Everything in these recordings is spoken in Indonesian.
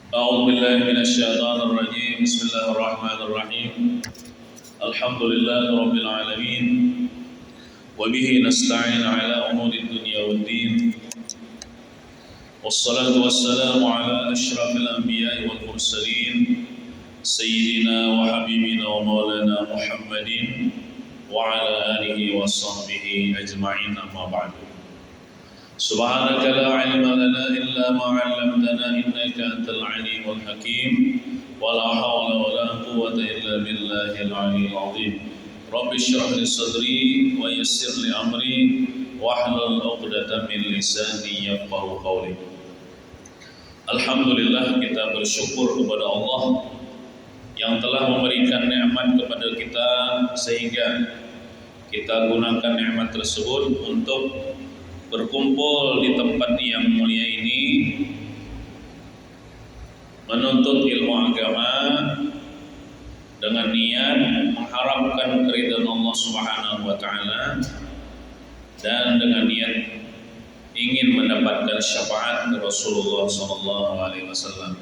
أعوذ بالله من الشيطان الرجيم بسم الله الرحمن الرحيم الحمد لله رب العالمين وبه نستعين على أمور الدنيا والدين والصلاة والسلام على أشرف الأنبياء والمرسلين سيدنا وحبيبنا ومولانا محمد وعلى آله وصحبه أجمعين أما بعد سبحانك لا علم لنا إلا ما علمتنا إنك أنت العليم الحكيم ولا حول ولا قوة إلا بالله العلي العظيم رب اشرح لي صدري ويسر لي أمري واحلل عقدة من لساني يفقهوا قولي. Alhamdulillah, kita bersyukur kepada Allah yang telah memberikan nikmat kepada kita sehingga kita gunakan nikmat tersebut untuk berkumpul di tempat yang mulia ini menuntut ilmu agama dengan niat mengharapkan keridhaan Allah Subhanahu wa taala dan dengan niat ingin mendapatkan syafaat Rasulullah sallallahu alaihi wasallam.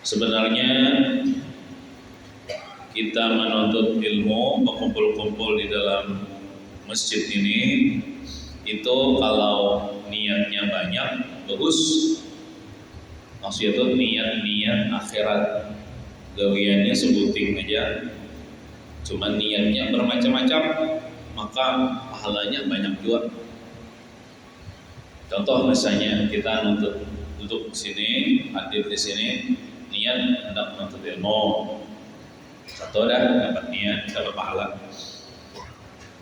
Sebenarnya kita menuntut ilmu, berkumpul-kumpul di dalam masjid ini itu kalau niatnya banyak bagus, maksudnya itu niat akhirat, gawiannya sebuting aja, cuma niatnya bermacam-macam maka pahalanya banyak juga. Contoh misalnya kita duduk di sini, hadir di sini, niat hendak menuntut ilmu, satu dah dapat niat, dapat pahala.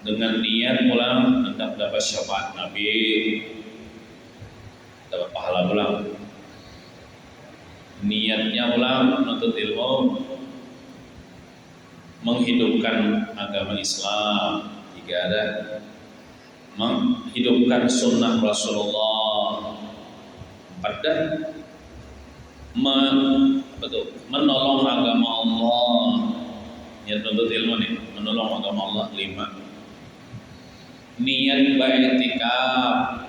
Dengan niat pulang hendak dapat syafaat Nabi, dapat pahala pulang. Niatnya pulang menuntut ilmu, menghidupkan agama Islam, tiga ada, menghidupkan sunnah Rasulullah, empat dah, menolong agama Allah. Niat menuntut ilmu nih, menolong agama Allah, lima. Niat baitikaf,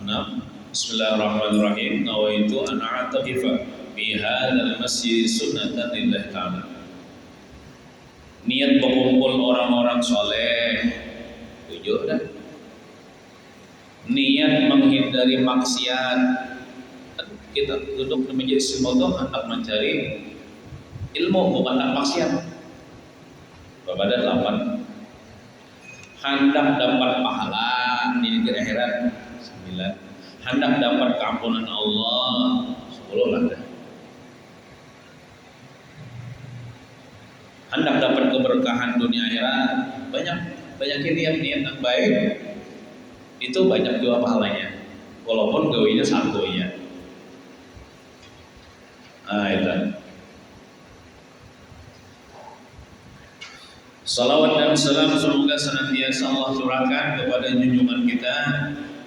6. Bismillahirrahmanirrahim. Nawaitu an a'takifa bi hadzal masjid sunnatan lillahi ta'ala. Niat berkumpul orang-orang soleh, 7 dah. Niat menghindari maksiat. Kita duduk di majelis ilmu hendak mencari ilmu, bukan hendak maksiat. Berapa 8. Hendak dapat pahala di negeri akhirat, 9. Hendak dapat keampunan Allah, 10 lah. Hendak dapat keberkahan dunia akhirat, banyak niat yang baik itu banyak juga pahalanya, walaupun gawinya satu ya. Itu. Salawat dan salam semoga senantiasa Allah curahkan kepada junjungan kita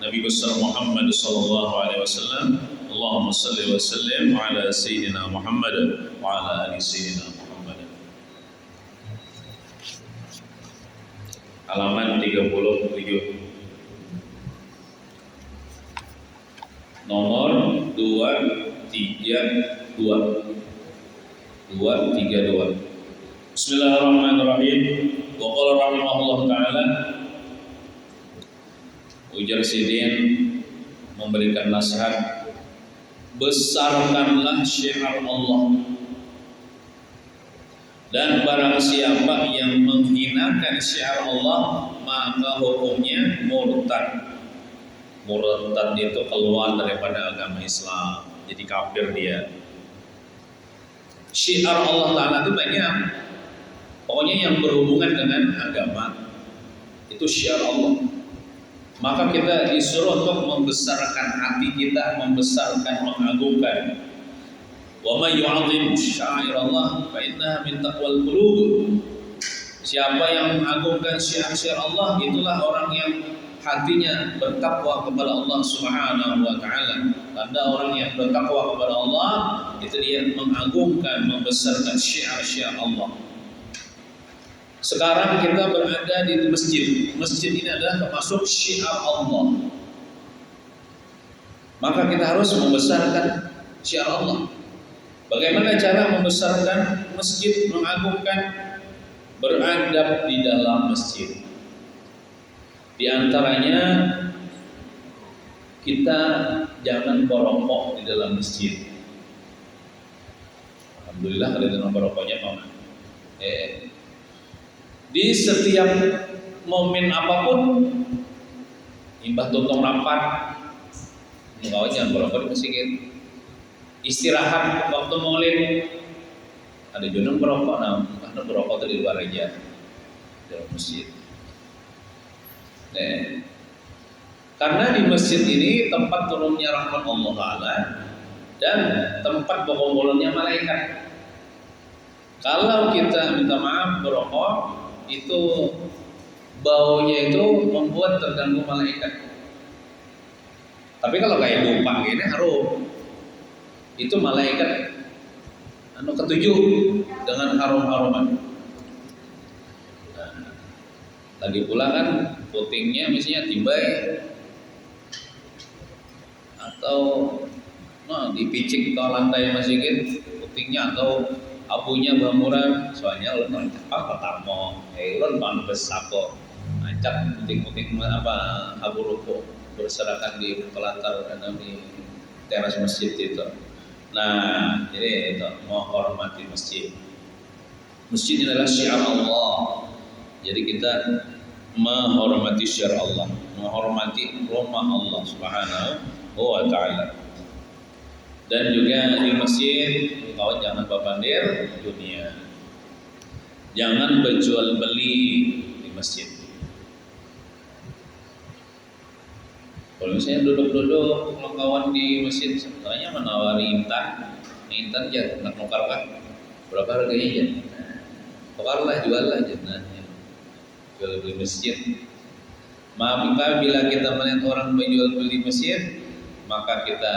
Nabi besar Muhammad sallallahu alaihi wasallam. Allahumma shalli wa sallim ala sayyidina Muhammad wa ala ali sayyidina Muhammad. Halaman 37. Nomor 232. Bismillahirrahmanirrahim. Wa qala rahimahullah ta'ala, ujar Sidin memberikan nasihat, besarkanlah syiar Allah, dan barang siapa yang menghinakan syiar Allah maka hukumnya murtad. Murtad itu keluar daripada agama Islam, jadi kafir dia. Syiar Allah Ta'ala itu banyak, pokoknya yang berhubungan dengan agama itu syiar Allah. Maka kita disuruh untuk membesarkan hati kita, membesarkan, mengagungkan. Wa may yu'azzim sya'airallah fa innaha min taqwal qulub. Siapa yang mengagungkan syiar-syiar Allah, itulah orang yang hatinya bertakwa kepada Allah Subhanahu wa taala. Tanda orang yang bertakwa kepada Allah itu dia mengagungkan, membesarkan syiar-syiar Allah. Sekarang kita berada di masjid. Masjid ini adalah termasuk syiar Allah. Maka kita harus membesarkan syiar Allah. Bagaimana cara membesarkan masjid, mengagungkan, beradab di dalam masjid. Di antaranya kita jangan merokok di dalam masjid. Alhamdulillah ada dalam merokoknya Pak. Di setiap momen apapun, imbah tuntung rapat, engkau jangan merokok di masjid. Istirahat waktu maulid, ada juga merokok, karena merokok itu di luar aja, di dalam masjid. Karena di masjid ini tempat turunnya rahmat Allah Ta'ala dan tempat berkumpulnya malaikat. Kalau kita minta maaf merokok, itu baunya itu membuat terganggu malaikat. Tapi kalau kayak dupa gini harum, itu malaikat ketujuh dengan harum-haruman. Nah, lagi pula kan putingnya misalnya timbai atau dipicik ke lantai masjid putingnya atau abunya bamuran, soalnya ulun apa tamu, ulun pantes sako acak puting-puting abu ruko berserakan di pelatar atau di teras masjid itu. Nah, jadi itu menghormati masjid. Masjid adalah syiar Allah. Jadi kita menghormati syiar Allah, menghormati rumah Allah Subhanahu wa Ta'ala. Dan juga di masjid, kau jangan berpandir dunia. Jangan berjual beli di masjid. Kalau misalnya duduk-duduk kawan di masjid, sebenarnya menawari intan aja, nak nukar kan? Berapa harganya aja? Tukarlah, juallah aja. Nah, jual beli masjid. Maka bila kita melihat orang menjual beli masjid, maka kita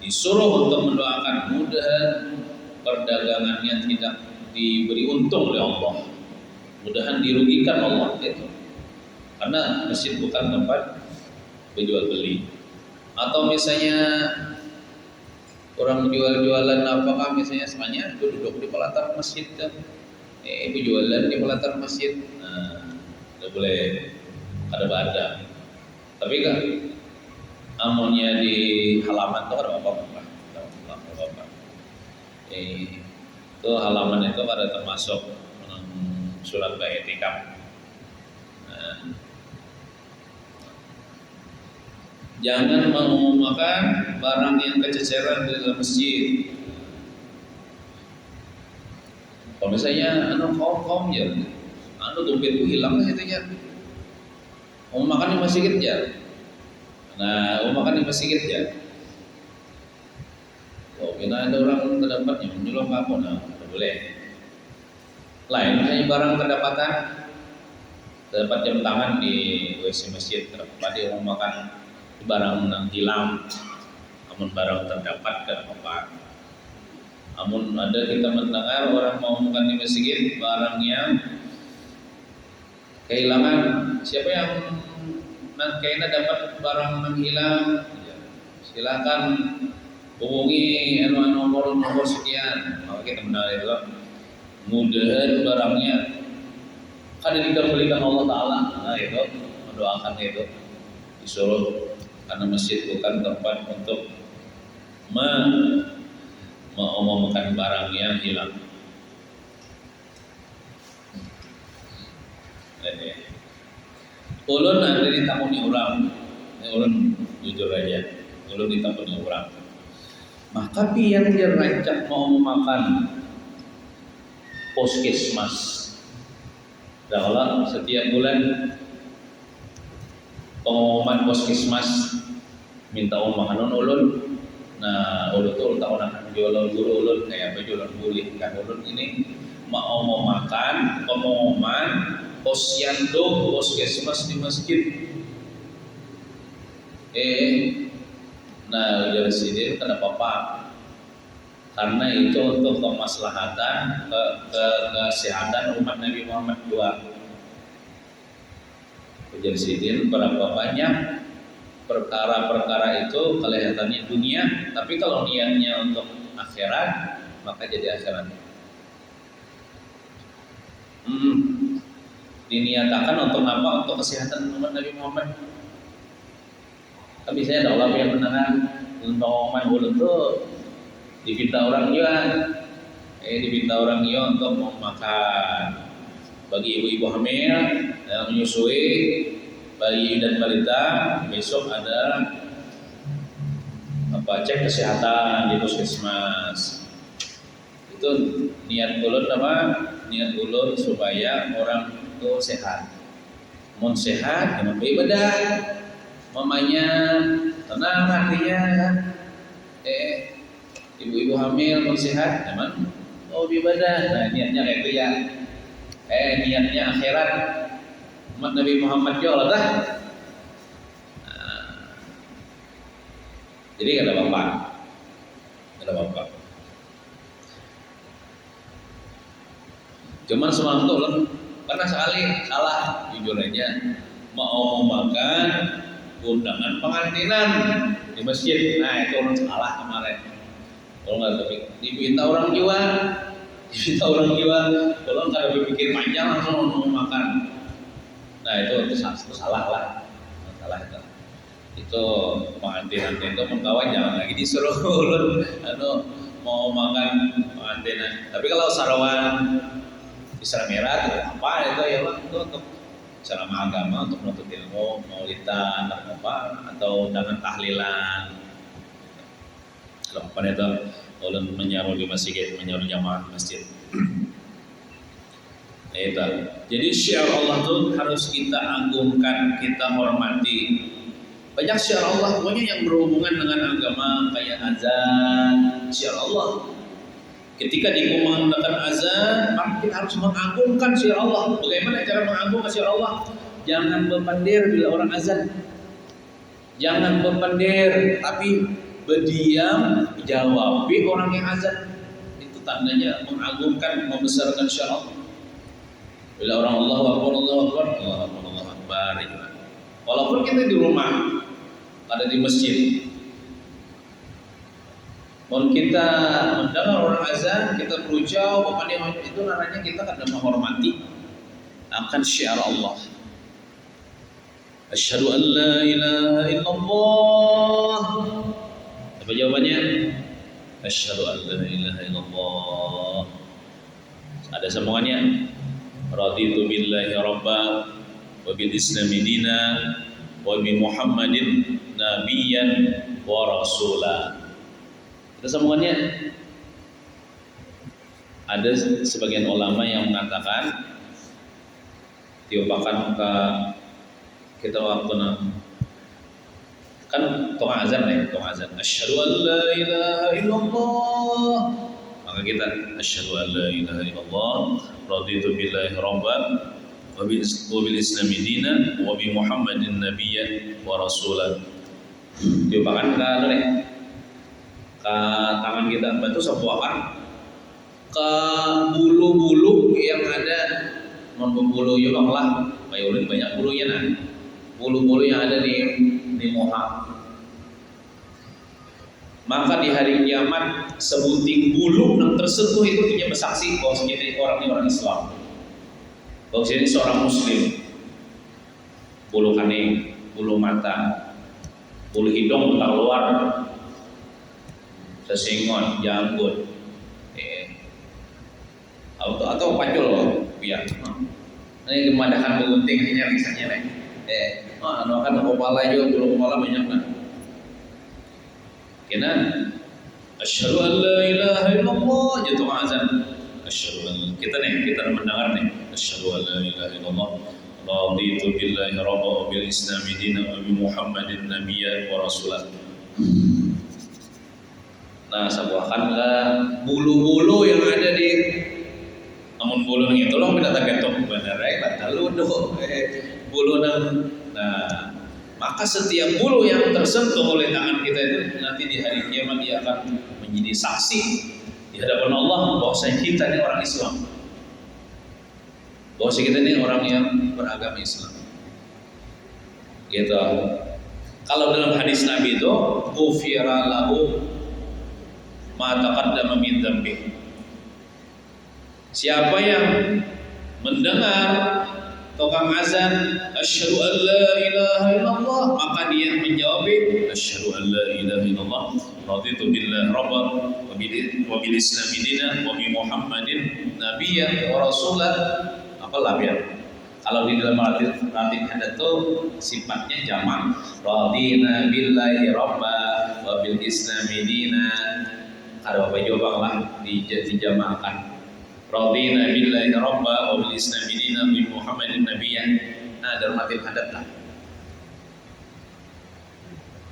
disuruh untuk mendoakan mudahan perdagangannya tidak diberi untung oleh Allah, mudahan dirugikan Allah itu. Karena masjid bukan tempat berjual beli. Atau misalnya orang jual-jualan apakah misalnya semuanya duduk di pelatar masjid kan? Jualan di pelatar masjid. Nah, tidak boleh ada. Tapi kan amunnya di halaman itu ada apa-apa. Itu halaman itu ada termasuk surat i'tikaf. Nah, jangan mengumumkan barang yang kececeran di dalam masjid. Kalau misalnya kaum ya, dompetku hilang itu ya. Mau makan di masjid ya. Nah, mau makan di masjid ya. Oh, bila ada orang terdapat yang menyuruh kamu, nah, tidak boleh. Lain misalnya barang kedapatan, terdapat jam tangan di WC masjid, terdapat di rumah makan barang hilang, namun barang terdapat kan apa? Namun ada kita mendengar orang mau makan di masjid barang yang kehilangan. Siapa yang kayaknya dapat barang yang hilang? Silakan hubungi nomor sekian. Maka kita mendengar itu mudahan barangnya kada dikembalikan Allah Ta'ala. Nah itu mendoakan itu disuruh. Karena masjid bukan tempat untuk mengumumkan barang yang hilang. Ulun ada ditakuni orang, ulun jujur aja, ulun ditakuni orang. Maka pian dia rancak mau makan puskesmas. Kalau setiap bulan pengumuman puskesmas minta makan ulun. Nah, ulun tuh tahu nak jualan guru ulun kayak apa jualan bulih kan ulun ini mau makan pengumuman posyandu puskesmas di masjid. Nah ujar sidin kenapa Pak? Karena itu untuk kemaslahatan kesehatan umat Nabi Muhammad II. Ujar sidin berapa banyak perkara-perkara itu kelihatannya dunia, tapi kalau niatnya untuk akhirat, maka jadi akhirat. Diniatakan untuk apa? Untuk kesehatan umat Nabi Muhammad. Kan biasanya ada ulama yang menangan untuk pengumuman mulut tuh dipinta orang juga, dipinta orang juga untuk mau makan. Bagi ibu-ibu hamil yang menyusui, bayi dan balita, besok ada cek kesehatan di puskesmas. Itu niat ulun apa? Niat ulun supaya orang itu sehat. Mau sehat, mau beribadah, mamanya tenang hatinya. Ibu-ibu hamil mau sehat, emang mau beribadah. Nah niatnya kayak itu ya. Niatnya akhirat. Umat Nabi Muhammad ya Allah dah. Jadi gak ada apa-apa. Cuman semalam tuh pernah sekali salah jujur aja mau makan undangan pengantinan di masjid. Nah itu orang salah kemarin. Kalau nggak tapi dipinta orang jual, kalau nggak ada berpikir panjang langsung mau makan. Nah itu salah lah, salah itu. Itu pengantinan itu mengkawan jangan lagi disuruh ulun mau makan pengantinan. Tapi kalau sarawan Isra Merah itu apa itu ya Pak? Itu untuk ceramah agama, untuk menuntut ilmu, maulidan atau dengan tahlilan. Kalau apa itu ulun menyaruh di masjid, menyaruh jamaah masjid. Itu. Jadi syiar Allah itu harus kita agungkan, kita hormati. Banyak syiar Allah pokoknya yang berhubungan dengan agama kayak azan, syiar Allah. Ketika dikumandangkan azan, maka kita harus mengagungkan syiar Allah. Bagaimana cara mengagungkan syiar Allah? Jangan berpandir bila orang azan. Jangan berpandir, tapi berdiam, jawabi orang yang azan. Itu tandanya mengagungkan, membesarkan syiar Allah. Bila orang Allahu Akbar, Allahu Akbar. Walaupun kita di rumah, ada di masjid, kalau kita mendengar orang azan, kita berucap itu namanya kita akan menghormati akan syiar Allah. Asyhadu an la ilaha illallah. Apa jawabannya? Asyhadu an la ilaha illallah. Ada sambungannya. Raditu billahi rabba wa bil islami dina wa bi Muhammadin nabiyyan wa rasula. Itu sambungannya. Ada sebagian ulama yang mengatakan diupakan ke kita waktu kan tong azan asyhadu an la ilaha illallah, maka kita asyhadu an la ilaha illallah raditu billahi rabban wa bil islami dinan wa bi Muhammadin nabiyyan wa rasulan. Diupakan ke tangan kita, bantu sebuahkan ke bulu-bulu yang ada, bulu juga lah, banyak bulunya nah, bulu-bulu yang ada di moha. Maka di hari kiamat sebuting bulu yang tersentuh itu punya bersaksi bahwa kita orang ini orang Islam, bahwa ini seorang Muslim. Bulu kane, bulu mata, bulu hidung keluar, sesingon, janggut, atau pacul biar. Ini kemandakan begunting hanya kisahnya nih. Akan kepala juga, bulu kepala banyak kan. Kena asyhadu an la ilaha illallah jatuh azan. Asyhadu an kita mendengar nih. Asyhadu an la ilaha illallah raditu billahi rabban wa bil islami dinan wa bi Muhammadin nabiyyan wa rasulan. Nah, sebuahkanlah bulu-bulu yang ada di namun bulu yang itu loh tidak tergantung benar batal bulu nah maka setiap bulu yang tersentuh oleh tangan kita itu nanti di hari kiamat dia akan menjadi saksi di hadapan Allah bahwa kita ini orang Islam, bahwa kita ini orang yang beragama Islam gitu. Kalau dalam hadis Nabi itu ghufira lahu ma taqaddama min dzambi. Siapa yang mendengar tukang azan asyhadu an la ilaha illallah, maka dia menjawab asyhadu an la ilaha illallah raditu billahi rabban wa bil islam dinan wa bi muhammadin nabiyyan wa rasulan. Apalah ya, kalau di dalam ratib hadat itu sifatnya jamak, radina billahi rabban wa bil islam dinan. Ada apa jawaban lah dijamakkan, radina billahi rabba wa bil islam dinan bi muhammadin nabiyyan. Nah, dalam ratib hadat lah.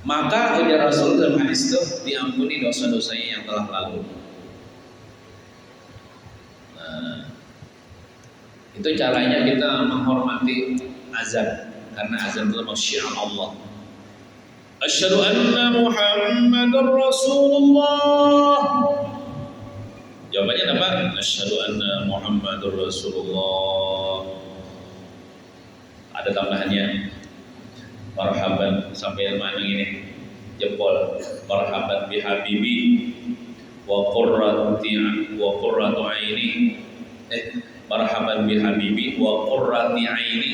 Maka ujar Rasul dalam hadis itu diampuni dosa-dosanya yang telah lalu. Nah, itu caranya kita menghormati azan, karena azan itu syiar Allah. Asyhadu anna Muhammadar Rasulullah. Jawabannya apa? Asyhadu anna Muhammadur Rasulullah. Ada tambahannya. Marhaban sampai mana ini? Jempol. Marhaban bi habibi wa qurratu aini. Marhaban bi habibi wa qurrati aini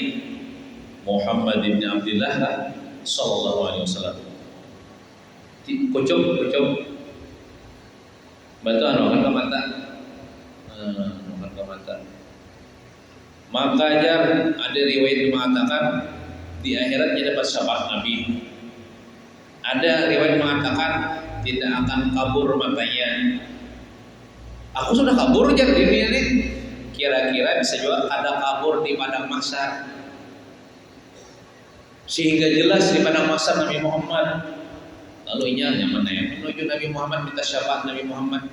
Muhammad bin Abdullah sallallahu alaihi wasallam. Kucuk bantu kan mata. Mata. Maka ada riwayat mengatakan di akhiratnya dapat syafaat Nabi. Ada riwayat mengatakan tidak akan kabur matanya. Aku sudah kabur jar di dunia ini. Kira-kira bisa juga ada kabur di padang mahsyar. Sehingga jelas di padang mahsyar Nabi Muhammad. Lalu yang mana yang menuju Nabi Muhammad, minta syafaat Nabi Muhammad.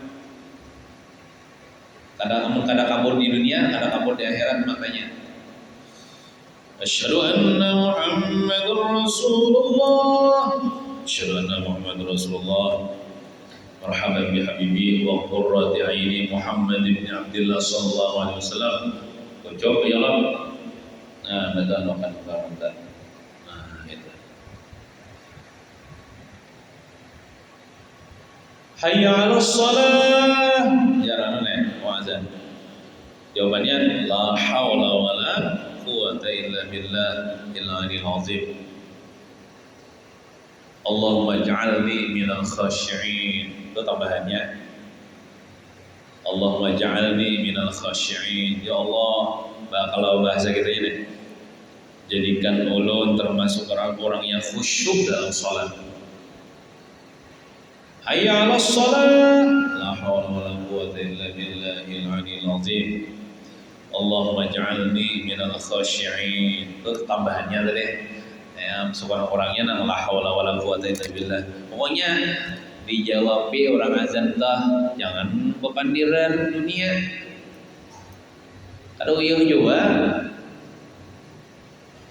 Kadang kabur di dunia, kadang kabur di akhirat matanya. Asyhadu anna Muhammadur Rasulullah. Asyhadu anna Muhammadur Rasulullah. Marhaban bi habibi wa qurrati aini Muhammad bin Abdullah sallallahu alaihi wasallam. Coba ya Allah. Nah, betul kan. Nah, itu. Hayya 'alas shalah. Jarang azan. Jawabannya la haula wala quwwata illa billahil aliyil azim. Allahumma ij'alni minal khashi'in. Itu tambahannya. Allahumma ij'alni minal khashi'in. Ya Allah, kalau bahasa kita ini, jadikan ulun termasuk orang-orang yang khusyuk dalam salat. Hayya 'alas shalah. La haula wala quwwata illa billahil aliyil azim. Allahumma ij'alni minal khashi'in. Itu tambahannya tadi. Ya, seorang orangnya nang la haula wala quwwata illa billah. Pokoknya dijawab orang azan tah, jangan bepandiran dunia. Ada uyuh juga.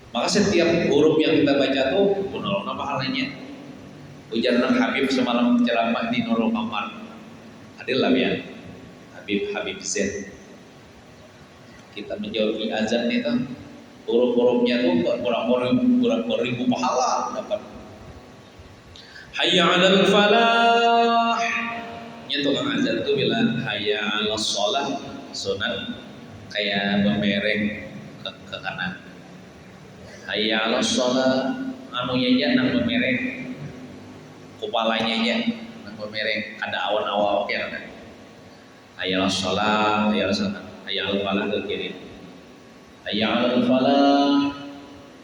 Maka setiap huruf yang kita baca tuh punolna pahalanya. Ujar nang Habib semalam ceramah di Nurul Kamar. Adil lah ya. Habib Z. Kita menjawab azan itu huruf-hurufnya tuh kurang ribu pahala dapat. Hayya 'alal falah. Nya tukang azan tuh bilang hayya 'alas shalah, sunat kayak bemereng ke kanan. Hayya 'alas shalah, anunya aja nang bemereng. Kepalanya aja nang bemereng, ada awan-awan oke kan. Hayya 'alas shalah, hayya 'alal falah ke kiri. Hayya 'alal falah.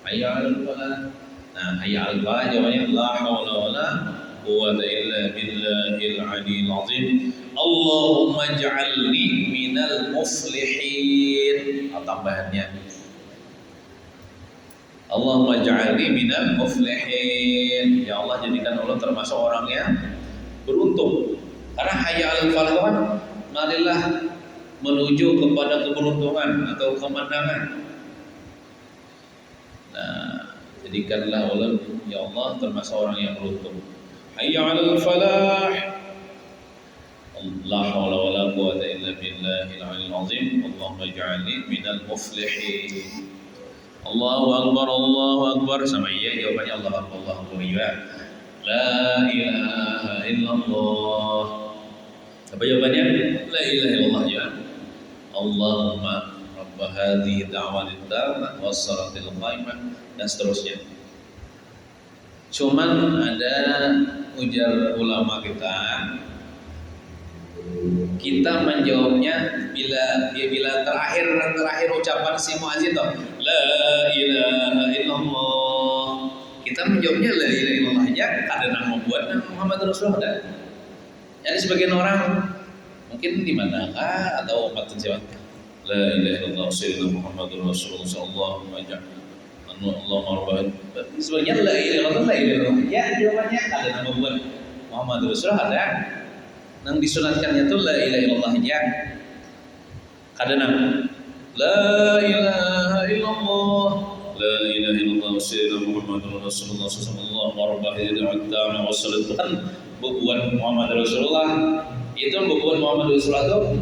Hayya 'alal falah. Nah, hayya 'alal falah jawabannya la haula wala quwwata illa billahil aliyil azim. Allahumma ij'alni minal muflihin. Tambahannya. Allahumma ij'alni minal muflihin. Ya Allah, jadikan Allah termasuk orang yang beruntung. Karena hayya 'alal falah kan marilah menuju kepada keberuntungan atau kemenangan. Nah, jadikanlah Allah ya Allah termasuk orang yang beruntung. Hayya 'alal falah. La haula wala quwwata illa billahil aliyil azim. Allahumma ij'alni minal muflihin. Allahu Akbar. Sama iya jawabannya Allahu Akbar juga. La ilaha illallah. Apa jawabannya? La ilaha illallah ya. Allahumma rabb hadhihi da'watit tammah wassalatil qaimah dan seterusnya. Cuman ada ujar ulama kita menjawabnya bila terakhir ucapan si muadzin toh la ilaha illallah, kita menjawabnya la ilaha illallah aja karena membuat Muhammad Rasulullah ada. Jadi sebagian orang mungkin di manakah atau umat siapa la ilaha illallah sayyidina Muhammad Rasulullah sallallahu alaihi wasallam Allah sebagian la ilaha illallah ya jawabannya karena membuat Muhammad Rasulullah ada. Nang disunatkannya tuh la ilaha illallah ya. Kadang la ilaha illallah la ilaha illallah sayyidina Muhammadur Rasulullah sallallahu alaihi wasallam wassalatu kan bukuan Muhammad Rasulullah itu bukuan Muhammad Rasulullah itu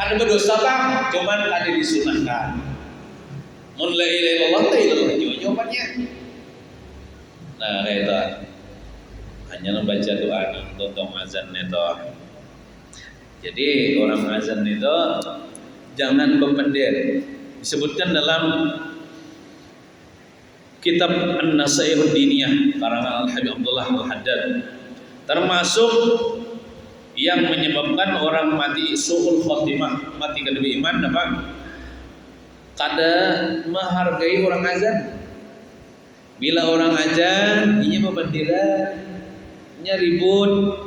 kan berdosa kan cuman ada disunahkan. Mun la ilaha illallah la ilaha jawabannya. Nah kayak itu hanya membaca doa untuk azan itu. Jadi orang azan itu jangan berpendek. Disebutkan dalam kitab An-Nasaihud Diniyah karangan Al-Habib Abdullah Al-Haddad, termasuk yang menyebabkan orang mati su'ul khotimah, mati kada beriman apa? Kada menghargai orang azan. Bila orang azan, ia berbendera, ia ribut,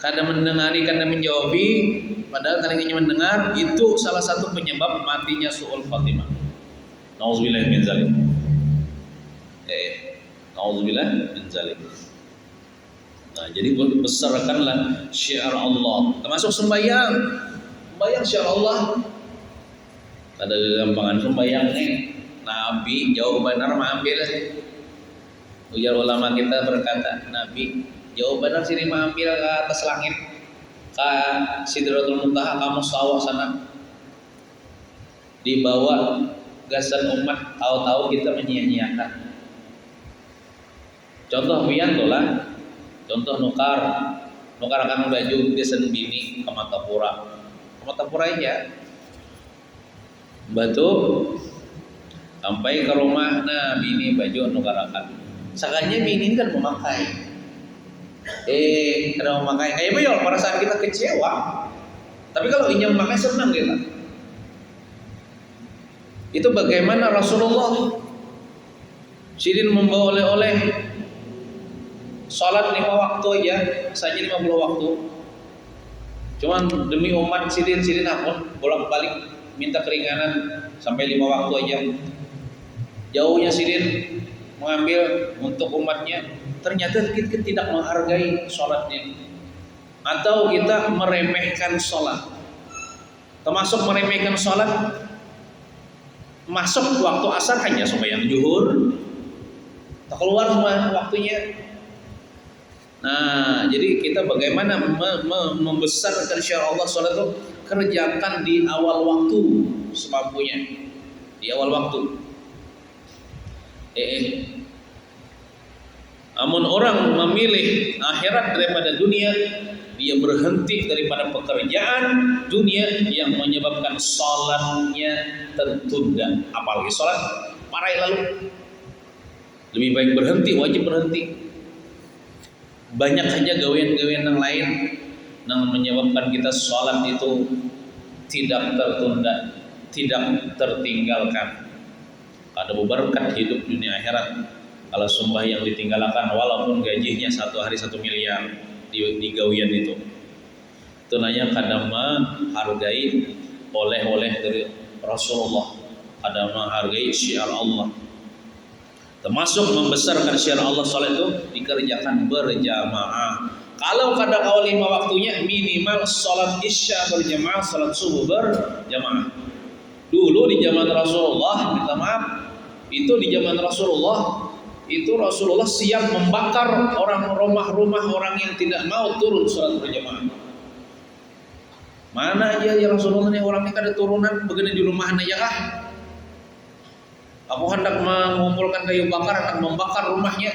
kada mendengari, kada menjawabi, padahal tadinya mendengar, itu salah satu penyebab matinya su'ul khatimah. Nauzubillah min zalik. Nauzubillah min zalik. Nah, jadi besarkanlah syiar Allah, termasuk sembahyang. Sembahyang syiar Allah. Kada gampangan sembahyang nih. Nabi jauh benar mengambil. Ujar ulama kita berkata, Nabi jauh benar sini mengambil ke atas langit, ke Sidratul Muntaha, kamu sawah sana, dibawa gasan umat, tahu-tahu kita menyia-nyiakan. Contoh pian tuh lah, contoh nukar akan baju gasan bini ke Matapura aja, batu sampai ke rumah, nah bini baju nukar akan. Sakanya bini kan memakai. Kada memakai. Kayak apa ya perasaan kita kecewa. Tapi kalau ingin memakai senang kita. Itu bagaimana Rasulullah sidin membawa oleh-oleh salat 5 waktu aja, saja 50 waktu. Cuman demi umat sidin akun bolak-balik minta keringanan sampai 5 waktu aja. Jauhnya sidin mengambil untuk umatnya, ternyata kita tidak menghargai sholatnya, atau kita meremehkan sholat. Termasuk meremehkan sholat, masuk waktu asar hanya sembahyang zuhur, tak keluar semua waktunya. Nah, jadi kita bagaimana membesarkan syiar Allah sholat itu kerjakan di awal waktu semampunya, di awal waktu. Namun orang memilih akhirat daripada dunia, dia berhenti daripada pekerjaan dunia yang menyebabkan salatnya tertunda. Apalagi salat parai lalu, lebih baik berhenti, wajib berhenti. Banyak saja gawean-gawean yang lain yang menyebabkan kita salat itu tidak tertunda, tidak tertinggalkan. Ada berkat hidup dunia akhirat kalau sembahyang ditinggalkan walaupun gajinya 1 hari 1 miliar di gawian itu. Itu nanya kadang menghargai oleh-oleh dari Rasulullah, kadang menghargai syiar Allah. Termasuk membesarkan syiar Allah salat itu dikerjakan berjamaah. Kalau kadang awal 5 waktunya minimal salat isya berjamaah, salat subuh berjamaah. Dulu di zaman Rasulullah, minta maaf, itu di zaman Rasulullah, itu Rasulullah siap membakar orang rumah-rumah orang yang tidak mau turun salat berjamaah. Mana aja ya Rasulullah ini orangnya kada turunan, begini di rumah aja kah? Aku hendak mengumpulkan kayu bakar, hendak membakar rumahnya.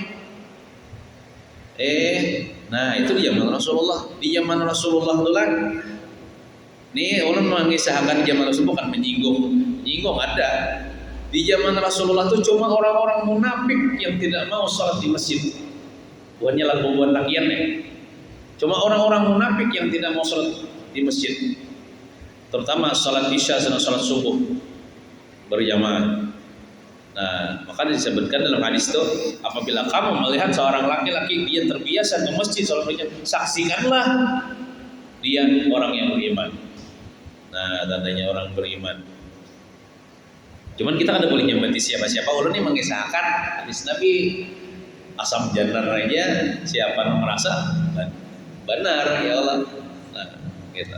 Nah itu di zaman Rasulullah. Di zaman Rasulullah itu kan, nih orang mengisahkan zaman Rasulullah bukan menyinggung ada. Di zaman Rasulullah itu cuma orang-orang munafik yang tidak mau sholat di masjid. Bukannya lagu buat rakyat nih. Cuma orang-orang munafik yang tidak mau sholat di masjid. Terutama sholat isya dan sholat subuh berjamaah. Nah, maka disebutkan dalam hadis itu, apabila kamu melihat seorang laki-laki dia terbiasa ke masjid sholat berjamaah, saksikanlah dia orang yang beriman. Nah, tandanya orang beriman. Cuman kita kan boleh nyamati siapa-siapa. Ulun ini mengisahkan hadis Nabi, asam janar aja siapa merasa benar ya Allah. Nah, gitu.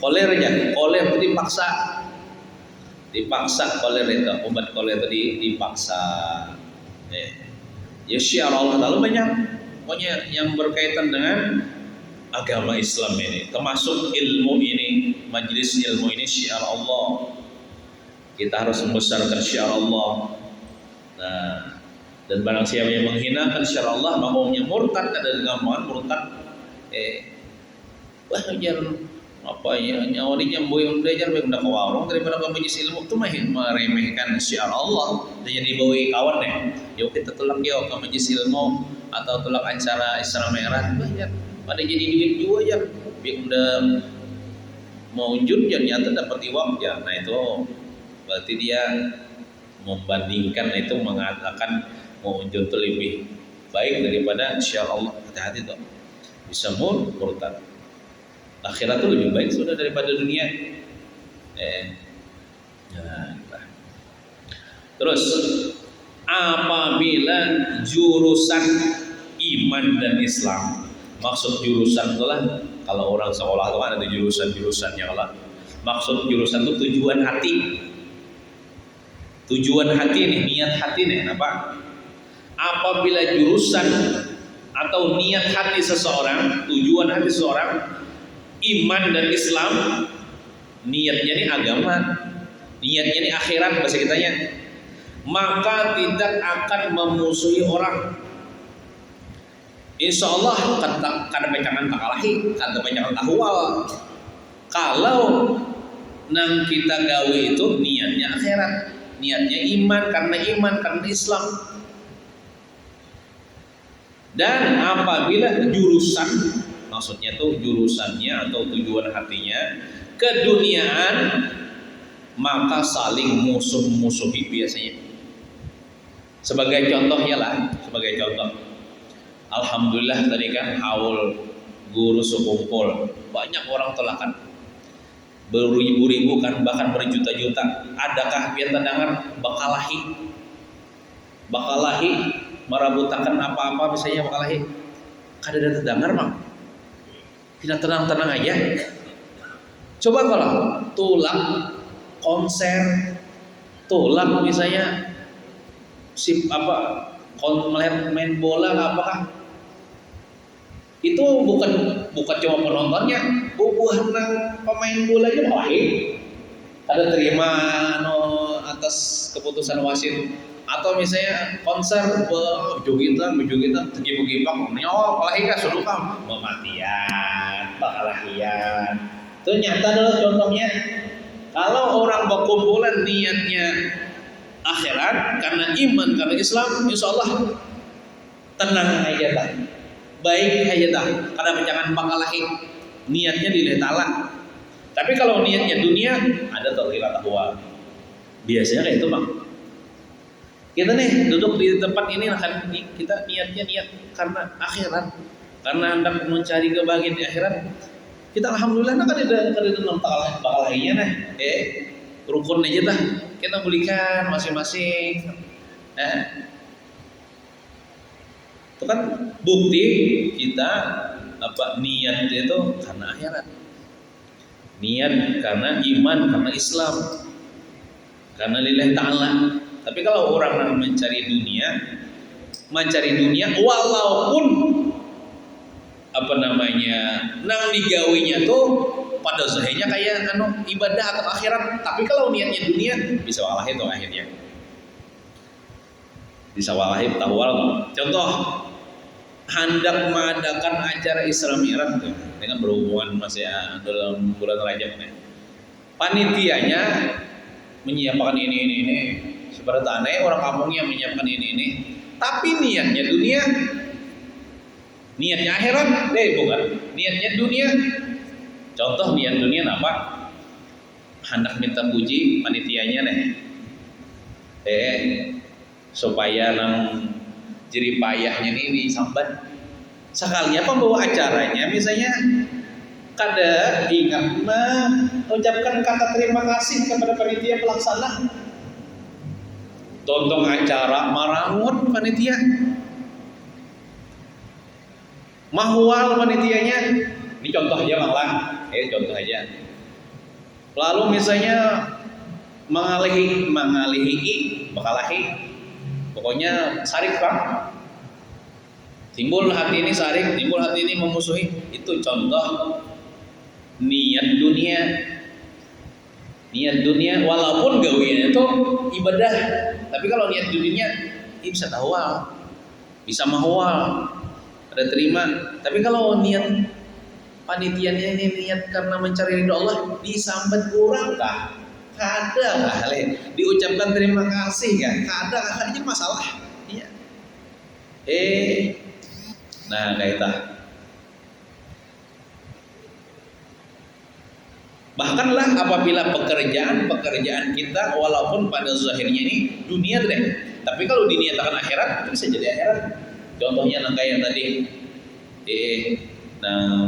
Kolernya, koler itu dipaksa koler itu, obat koler itu dipaksa. Ya syiar Allah lalu banyak, pokoknya yang berkaitan dengan agama Islam ini, termasuk ilmu ini, majelis ilmu ini syiar Allah. Kita harus membesarkan syiar Allah. Nah, dan barang siapa yang menghinakan syiar Allah, maka murtad, ada gambaran murtad. Wah, jangan apa ya, nyawarinya boy belajar baik udah ke warung daripada ke majelis ilmu itu meremehkan syiar Allah. Dan jadi bawa kawan nih, yuk kita tolak dia ke majelis ilmu atau tolak acara Isra Mi'raj banyak. Pada jadi duit juga aja, biar udah mau unjun ternyata dapat iwak ya. Nah itu berarti dia membandingkan itu, mengatakan mau unjun itu lebih baik daripada syiar Allah. Hati-hati tuh, bisa murtad. Akhirat itu lebih baik sudah daripada dunia. Nah. Terus apabila jurusan iman dan Islam, maksud jurusan itulah kalau orang sekolah itu kan ada jurusan-jurusannya lah. Maksud jurusan itu tujuan hati. Tujuan hati nih, niat hati nih, apa? Apabila jurusan atau niat hati seseorang, tujuan hati seseorang iman dan Islam, niatnya ini agama, niatnya ini akhirat bahasa kitanya, maka tidak akan memusuhi orang. Insya Allah kada pecangan takalahi, kada pecangan tahwal. Kalau nang kita gawe itu niatnya akhirat, niatnya iman karena Islam. Dan apabila jurusan, maksudnya tuh jurusannya atau tujuan hatinya keduniaan, maka saling musuh-musuhi biasanya. Sebagai contohnya lah, sebagai contoh, alhamdulillah tadi kan haul guru sekumpul, banyak orang tolakan, beribu-ribu kan, bahkan berjuta-juta. Adakah biar terdengar bakalahi merabutakan apa-apa misalnya bakalahi? Kada ada terdengar bang, tidak tenang-tenang aja. Coba kalau tulak konser, tulak misalnya melihat main bola apakah itu bukan cuma penontonnya, bukan pemain bolanya baik. Ada terima atas keputusan wasit, atau misalnya konser bejogitan tegi-begipak kalahi ka suruh kam mematian bakalahian. Itu nyata adalah contohnya. Kalau orang berkumpulan niatnya akhirat karena iman karena Islam, insya Allah tenang aja dah, baik aja dah, kada jangan bakalahi, niatnya lillahi ta'ala. Tapi kalau niatnya dunia, ada terlihat bahwa biasanya kayak itu bang. Kita nih duduk di tempat ini kan, kita niatnya niat karena akhirat, karena hendak mencari kebahagiaan di akhirat. Kita alhamdulillah kan ada dalam bakalahinya nah, rukun aja dah. Kita belikan masing-masing. Itu kan bukti kita niat itu karena akhirat, niat karena iman karena Islam, karena lillahi ta'ala. Tapi kalau orang mencari dunia walaupun nang digawinya tuh pada zahirnya kayak ibadah atau akhirat, tapi kalau niatnya dunia bisa walah itu akhirnya. Bisa walah tawal. Contoh hendak mengadakan acara Isra Mi'raj dengan berhubungan masih dalam bulan Rajab nih. Panitianya menyiapkan ini. Seperti aneh orang kampungnya menyiapkan ini. Tapi niatnya dunia, niatnya akhirat, bukan. Niatnya dunia. Contoh niat dunia apa? Hendak minta puji panitianya nih. Supaya nang jerih payahnya ini disambat. Sekalinya pembawa acaranya misalnya kada ingat mengucapkan kata terima kasih kepada panitia pelaksana. Tonton acara marangun panitia. Mahwal panitianya. Ini contoh aja malang. Contoh aja. Lalu misalnya mengalihi, pokoknya sarik Pak. Timbul hati ini sarik, timbul hati ini memusuhi. Itu contoh niat dunia. Niat dunia walaupun gawiannya itu ibadah, tapi kalau niat dunia ini bisa tawal, bisa mahwal, ada terima. Tapi kalau niat panitianya ini niat karena mencari ridho Allah, disambat kurang kah? Kada lah, diucapkan terima kasih kan? Kada, akhirnya masalah. Iya. Nah kaita. Bahkanlah apabila pekerjaan kita walaupun pada zahirnya ini dunia deh, tapi kalau diniatakan akhirat itu bisa jadi akhirat. Contohnya kayak tadi,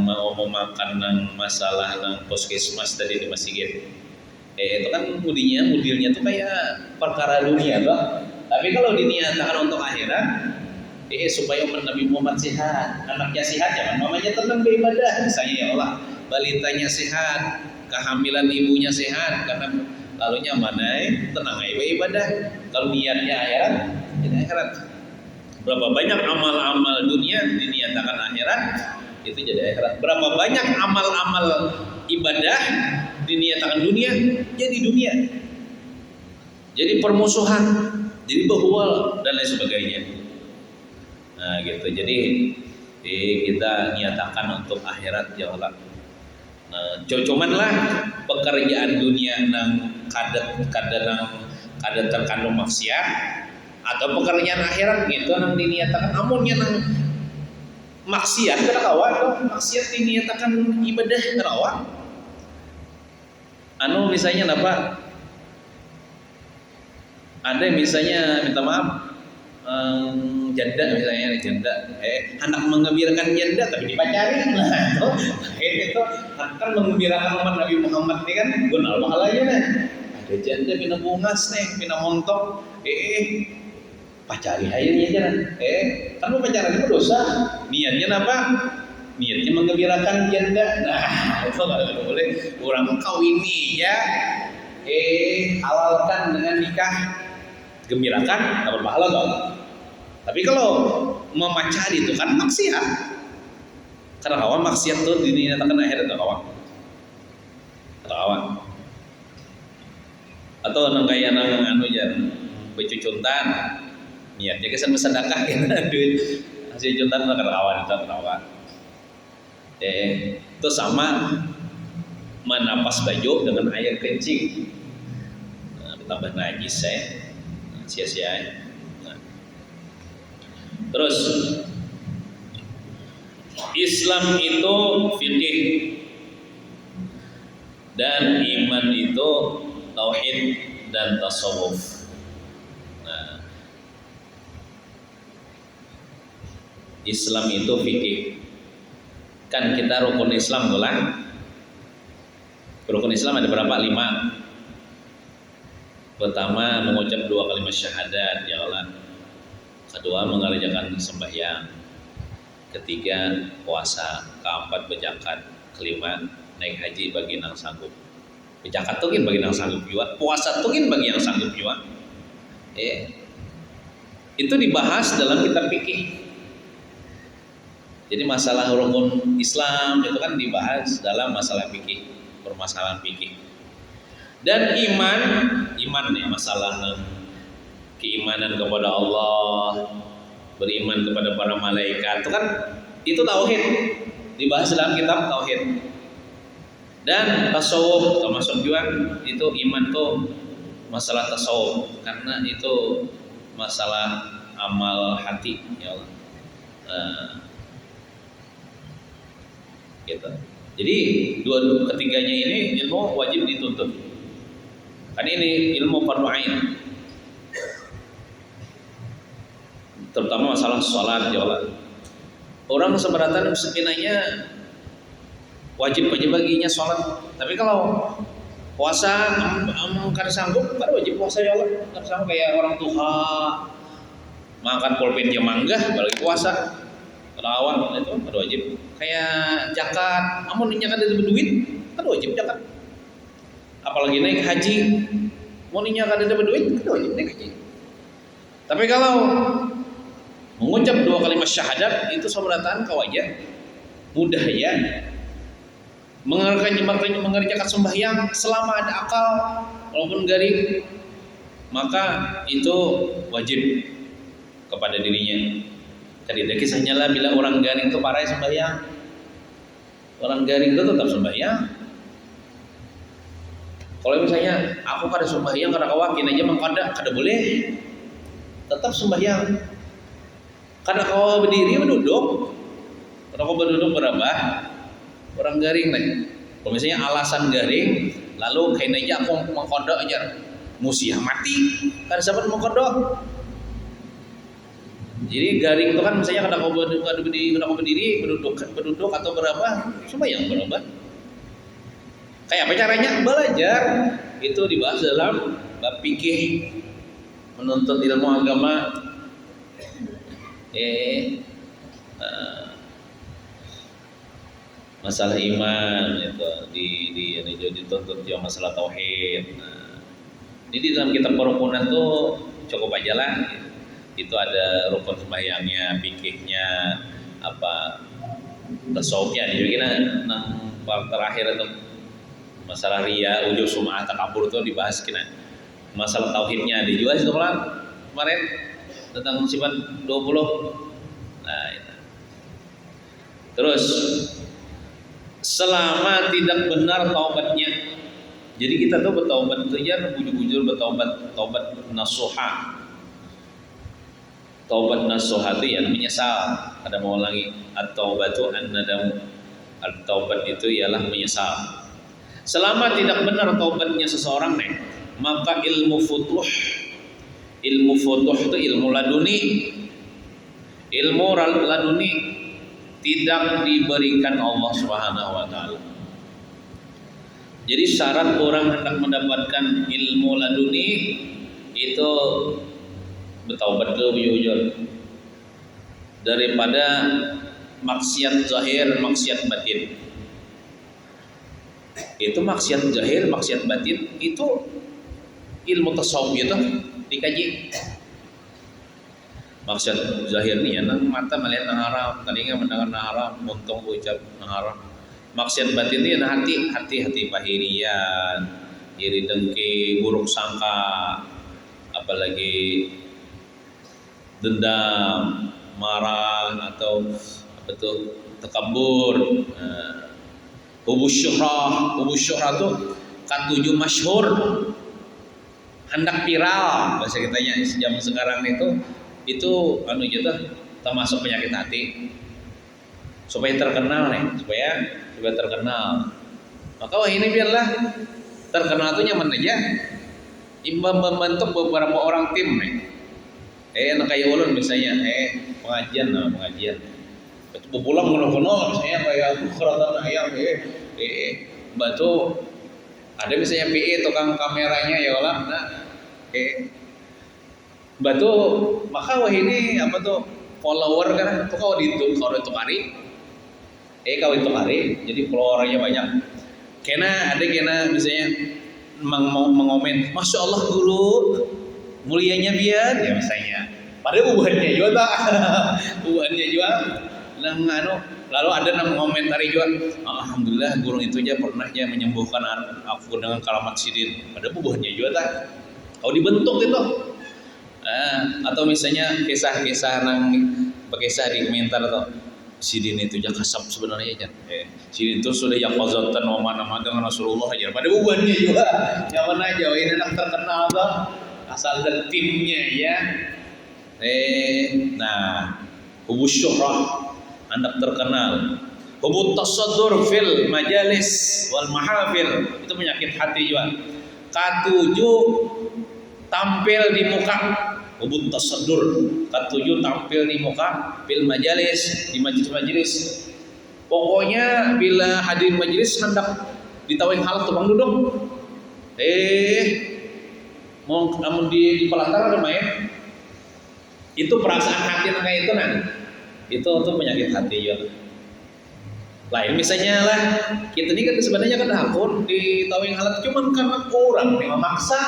mau makan masalah puskesmas tadi di masjid. Itu kan mudilnya tuh kayak perkara dunia tuh. Tapi kalau diniatakan untuk akhirat, supaya umat Nabi Muhammad sehat, anaknya sehat, jangan mamanya tenang beribadah. Misalnya ya Allah, balitanya sehat, kehamilan ibunya sehat, karena lalunya mana tenang aja beribadah. Kalau niatnya akhirat, jadi akhirat. Berapa banyak amal-amal dunia diniatakan akhirat, itu jadi akhirat. Berapa banyak amal-amal ibadah diniatakan dunia, jadi dunia. Jadi permusuhan, jadi bahwal dan lain sebagainya. Nah gitu. Jadi kita nyatakan untuk akhirat ya Allah. Nah, cumanlah pekerjaan dunia nang kada terkandung maksiat atau pekerjaan akhirat gitu nang diniatakan amunnya nang maksiat terawat, maksiat diniatakan ibadah terawat. Misalnya apa? Ada misalnya minta maaf janda misalnya hendak mengembirakan janda tapi dipacarin. Nah, itu akan mengembirakan umat Nabi Muhammad ini kan benar pahalanya nih. Ada janda pina bungas nih, pina montok, pacari akhirnya jalan. Kan pacaran itu dosa. Niatnya apa? Niatnya mengembirakan janda. Nah, itu nggak boleh. Orang kawini ya, halalkan dengan nikah, gembirakan, dapat pahala dong. Tapi kalau memacari itu kan maksiat. Karena kawan maksiat tuh dinyatakan akhirat nggak kawan? Atau kawan? Atau kayak becuntan, niatnya kesan bersedekah kita duit hasil cuntan nggak kawan itu kawan. Itu sama menapas baju dengan air kencing, ditambah najis sia-sia. Terus Islam itu fikih dan iman itu tauhid dan tasawuf. Nah, Islam itu fikih. Kan kita rukun Islam bulan. Rukun Islam ada berapa? 5. Pertama mengucap 2 kalimat syahadat ya Allah. Kedua mengerjakan sembahyang. Ketiga puasa. Keempat berzakat. Kelima naik haji bagi yang sanggup. Berzakat tuh bagi yang sanggup juga. Puasa tuh bagi yang sanggup juga. Itu dibahas dalam kitab fikih. Jadi masalah rukun Islam itu kan dibahas dalam masalah fikih. permasalahan fikih. Dan iman nih masalah keimanan kepada Allah, beriman kepada para malaikat, itu tauhid, dibahas dalam kitab tauhid. Dan tasawuf termasuk juga, itu iman tuh masalah tasawuf, karena itu masalah amal hati, ya Allah. Gitu. Jadi ketiganya ini ilmu wajib dituntut. Kan ini ilmu fardu ain. Terutama masalah sholat, ya Allah. Orang seberatan sekinanya wajib baginya sholat. Tapi kalau puasa kan sanggup, kan wajib puasa, ya Allah. Kan sama kayak orang tua makan pulpen jam mangga balik puasa. Terawih itu kan wajib. Kayak zakat, amun ninyakan ada duit, kan wajib zakat. Apalagi naik haji, mau ninyakan ada duit, kan wajib naik haji. Tapi kalau mengucap 2 kalimat syahadat itu seberatan kawaja, mudah ya. Mengerjakan sembahyang selama ada akal, walaupun garing, maka itu wajib kepada dirinya. Tadi ada kisahnya lah, bila orang garing itu parah sembahyang, orang garing itu tetap sembahyang. Kalau misalnya aku kada sembahyang karena kawakin aja kada boleh, tetap sembahyang. Karena kau berdiri berduduk, kalau kau berduduk berabah, orang garing nih. Kalau misalnya alasan garing, lalu kain aja aku mengkodok aja, musia mati, kan siapa mengkodok? Jadi garing itu kan misalnya kada kau berdiri, berduduk atau berabah, sembahyang berabah. Kayak apa caranya? Belajar. Itu dibahas dalam bab fikih, menuntut ilmu agama. Masalah iman itu dituntut juga masalah tauhid. Ini di dalam kitab kerukunan tuh cukup aja lah. Itu ada rukun sembahyangnya, fikihnya, apa tasawufnya. Jadi kita bab terakhir itu masalah riya, ujub, sum'ah, takabur itu dibahas kena. Masalah tauhidnya di juga situ kemarin tentang sifat 20. Nah, itu. Terus selama tidak benar taubatnya. Jadi kita tuh bertaubat itu ya bujur-bujur bertaubat, taubat nasuha. Taubat nasuha itu ya menyesal. Ada mau lagi at-taubatu an-nadam. At-taubat itu ialah menyesal. Selama tidak benar taubatnya seseorang nih, maka ilmu futuh itu ilmu laduni. Ilmu laduni tidak diberikan Allah Subhanahu wa taala. Jadi syarat orang hendak mendapatkan ilmu laduni itu bertaubat dulu jujur daripada maksiat zahir, maksiat batin. Itu maksiat zahir, maksiat batin itu ilmu tasawuf itu dikaji. Maksiat zahir nih ya, mata melihat nang haram, telinga mendengar nang haram, muntung ucap nang haram. Maksiat batin itu ya hati pahirian, iri dengki, buruk sangka, apalagi dendam, marah atau apa tuh takabur. Hubus syuhrah itu kan 7 masyhur, hendak viral bahasa kitanya zaman sekarang itu anu gitu termasuk penyakit hati, supaya terkenal nih, supaya terkenal. Maka ini biarlah terkenal itu nyaman aja, membentuk beberapa orang tim nih. Anak kayak ulun misalnya, pengajian. Itu pulang mono-mono misalnya kayak keratan ayam, batu ada misalnya PE tukang kameranya ya Allah, batu maka wah ini apa tuh follower kan tuh kau di itu hari, kau itu hari, jadi followernya banyak. Kena misalnya mengomen, Masya Allah guru mulianya biar ya misalnya, padahal ubannya juga tak, ubannya juga Lalu ada yang mengomentari juga, alhamdulillah guru itu aja pernah ya menyembuhkan aku dengan karamat sidin. Ada bubuhnya juga tak? Kalau dibentuk itu. Atau misalnya kisah-kisah berkisah di komentar atau sidin itu aja kasab sebenarnya aja. Sidin itu sudah yaqazatan wa mana dengan Rasulullah aja. Pada bubuhnya juga. Yang mana aja ini anak terkenal tuh. Asal dan timnya ya. Nah, hubus syuhrah, anak terkenal. Hubut tasaddur fil majalis wal mahafil, itu penyakit hati juga. Ketujuh, tampil di muka. Hubut tasaddur, ketujuh tampil di muka fil majalis, di majelis-majelis. Pokoknya bila hadir majelis hendak ditawin hal tukang duduk. Mau namun di pelantaran ada main. Itu perasaan hati kayak itu itu penyakit hati ya. Lain misalnya lah, kita ini kan sebenarnya kan akun di tawing alat cuman karena kurang nih memaksa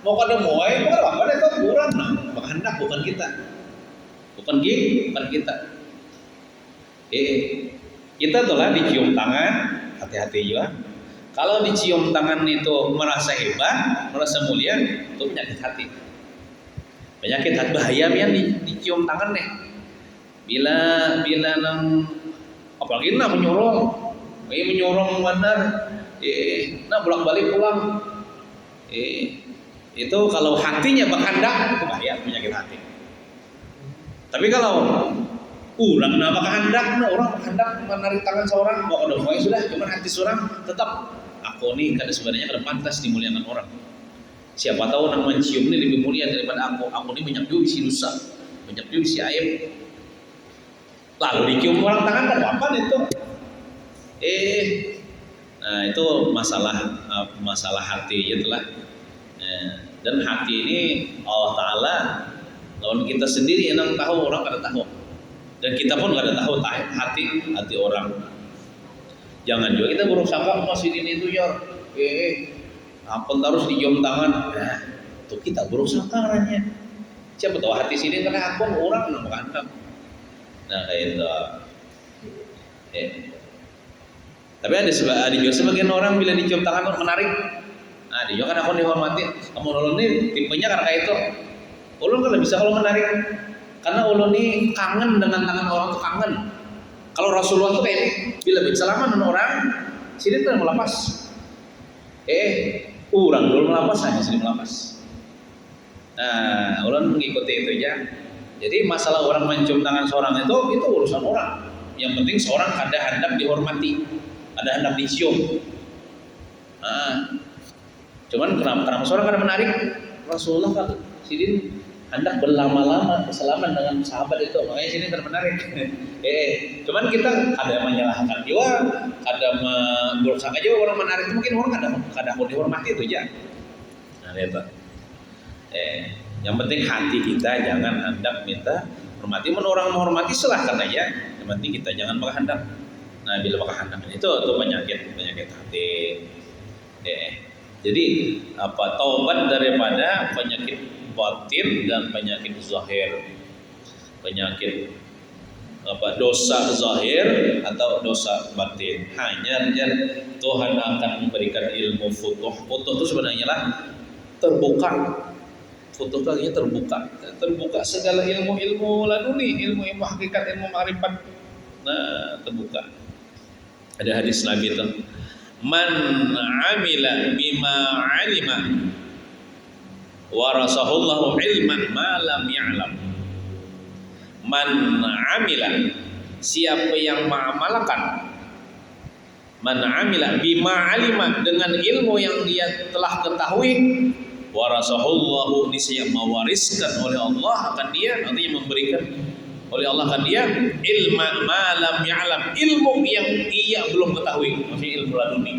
mau kada muai, mau apa itu kurang hendak bukan kita. Bukan kita. Kita telah dicium tangan, hati-hati juga. Kalau dicium tangan itu merasa hebat, merasa mulia, itu penyakit hati. Penyakit hati bahaya yang dicium tangan nih. Bila nang apalagi menyuruh benar, bolak-balik pulang. Itu kalau hatinya berkehendak itu bahaya penyakit hati. Tapi kalau orang berkehendak, orang berkehendak menarik tangan seorang, mau ada mulai sudah, cuma hati seorang tetap aku nih kada sebenarnya kada pantas dimuliakan orang. Siapa tahu orang mencium ini lebih mulia daripada aku. Aku ini banyak juga isi dosa, banyak juga isi aib. Lalu dicium orang tangan dan apa itu? Nah itu masalah hati itulah. Dan hati ini Allah Taala lawan kita sendiri yang tahu, orang kada tahu. Dan kita pun kada tahu hati orang. Jangan juga kita buruk sangka masih ini itu ya. Ampun terus dicium tangan. Nah, itu kita buruk sangka orangnya. Siapa tahu hati sini kena akun orang nak makan. Nah kayak itu. Tapi ada juga sebagian orang bila dicium tangan orang menarik. Nah dia kan akun dihormati. Kamu ulun ini tipenya karena kayak itu. Ulun kan bisa kalau menarik. Karena ulun ini kangen dengan tangan orang tuh kangen. Kalau Rasulullah tuh kayak ini, bila bersalaman dengan orang, sini tuh melepas. Orang dulu melepas, hanya sini melepas. Nah, ulun mengikuti itu aja. Jadi masalah orang mencium tangan seorang itu urusan orang. Yang penting seorang ada hendak dihormati, ada hendak dicium. Cuman kenapa seorang kada menarik? Rasulullah kan sidin hendak berlama-lama bersalaman dengan sahabat itu, makanya sini kada menarik. Cuman kita ada menyalahkan juga, ada berusaha aja orang menarik itu mungkin orang kada mau dihormati itu aja. Nah itu. Yang penting hati kita jangan hendak minta hormati. Orang menghormati silahkan aja. Yang penting kita jangan berkehendak. Nah bila berkehendak itu penyakit hati. Jadi taubat daripada penyakit batin dan penyakit zahir. Penyakit dosa zahir atau dosa batin. Hanya Tuhan akan memberikan ilmu futuh. Futuh itu sebenarnya lah terbuka. Futuh itu artinya terbuka segala ilmu laduni, ilmu hakikat, ilmu ma'rifat. Nah, terbuka. Ada hadis Nabi itu, man amila bima alima warasahullahu ilman ma lam ya'lam. Man amila, siapa yang mengamalkan, man amila bima alima, dengan ilmu yang dia telah ketahui, warasahullahu, niscaya mewariskan oleh Allah akan dia, artinya memberikan oleh Allah akan dia ilma ma lam ya'lam, ilmu yang ia belum ketahui, maksudnya ilmu laduni.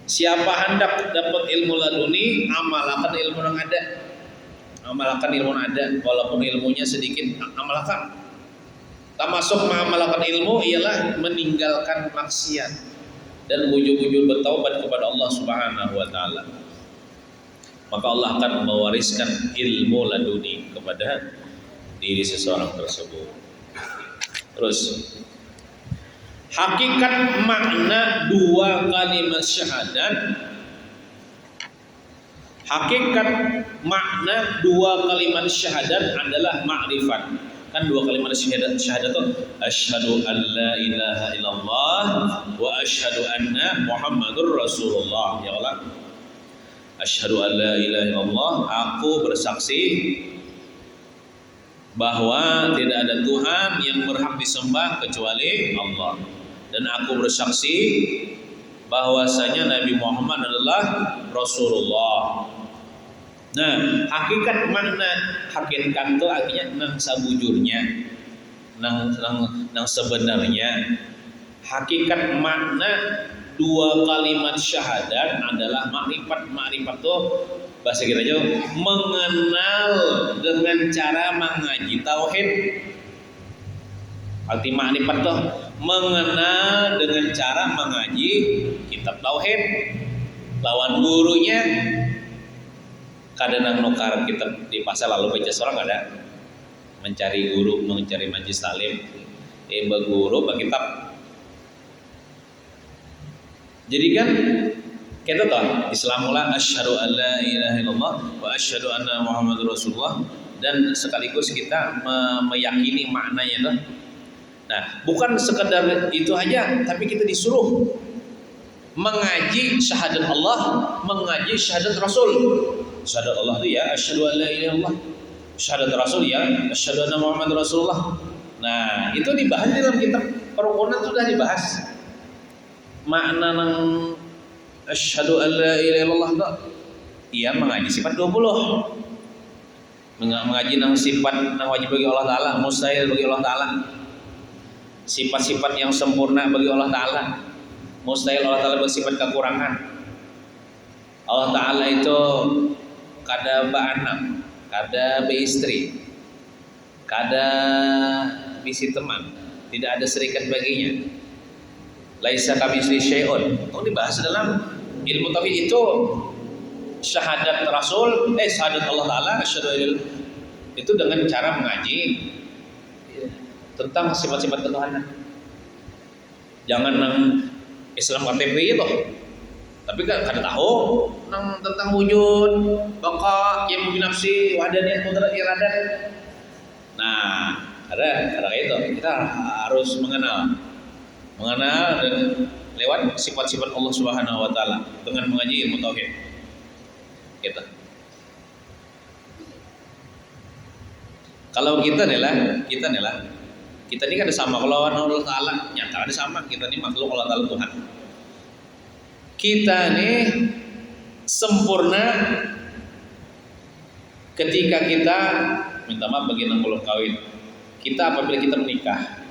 Siapa hendak dapat ilmu laduni, amalkan ilmu yang ada. Amalkan ilmu yang ada, walaupun ilmunya sedikit, amalkan. Termasuk mengamalkan ilmu ialah meninggalkan maksiat dan wujud-wujud bertaubat kepada Allah Subhanahu wa taala. Maka Allah akan mewariskan ilmu laduni kepada diri seseorang tersebut. Terus hakikat makna dua kalimat syahadat, hakikat makna dua kalimat syahadat adalah ma'rifat. Kan dua kalimat syahadat itu asyhadu an la ilaha illallah wa asyhadu anna muhammadur rasulullah. Ya Allah, asyhadu an la ilaha illallah, aku bersaksi bahwa tidak ada Tuhan yang berhak disembah kecuali Allah, dan aku bersaksi bahwasanya Nabi Muhammad adalah Rasulullah. Nah, hakikat makna hakikat itu artinya nang sabujurnya, nang sebenarnya. Hakikat makna dua kalimat syahadat adalah makrifat. Makrifat itu bahasa kita aja mengenal dengan cara mengaji tauhid. Arti makrifat itu mengenal dengan cara mengaji kitab tauhid. Lawan gurunya kadang nukar kitab di pasar lalu baca seorang ada mencari guru, mencari majlis taklim, guru bagi kitab. Jadi kan kita tahu Islam mula asyhadu an la ilaha illallah wa asyhadu anna muhammadur rasulullah, dan sekaligus kita meyakini maknanya itu. Nah, bukan sekedar itu aja, tapi kita disuruh mengaji syahadat Allah, mengaji syahadat Rasul. Syahadat Allah itu ya asyhadu an la ilaha illallah, syahadat Rasul ya asyhadu anna muhammadur rasulullah. Nah, itu dibahas di dalam kitab perukunan, sudah dibahas. Makna nang asyhadu an la ilaha illallah itu ia mengaji sifat 20. Mengaji nang sifat nang wajib bagi Allah Ta'ala, mustahil bagi Allah Ta'ala. Sifat-sifat yang sempurna bagi Allah Ta'ala, mustahil Allah Ta'ala bersifat kekurangan. Allah Ta'ala itu kada beranak, kada beristri, kada bisi teman, tidak ada serikat baginya. Laisa kamitslihi syai'un. Itu dibahas dalam ilmu tauhid itu. Syahadat Rasul, syahadat Allah Ta'ala, asyhadu itu dengan cara mengaji tentang sifat-sifat ketuhanan. Jangan nang Islam KTP itu, tapi kan kada tahu nang tentang wujud, baqa, yang binafsi, wahdaniyat, qudrat, iradat. Nah, ada kayak itu. Kita harus mengenal dan lewat sifat-sifat Allah Subhanahu wa taala dengan mengaji ilmu tauhid. Gitu. Kalau kita nih lah, kita ini kan sama kalau Allah Ta'ala, nyata ada sama. Kita ini makhluk Allah Ta'ala Tuhan. Kita ini sempurna ketika kita minta maaf bagi yang belum kawin. Kita apabila kita menikah,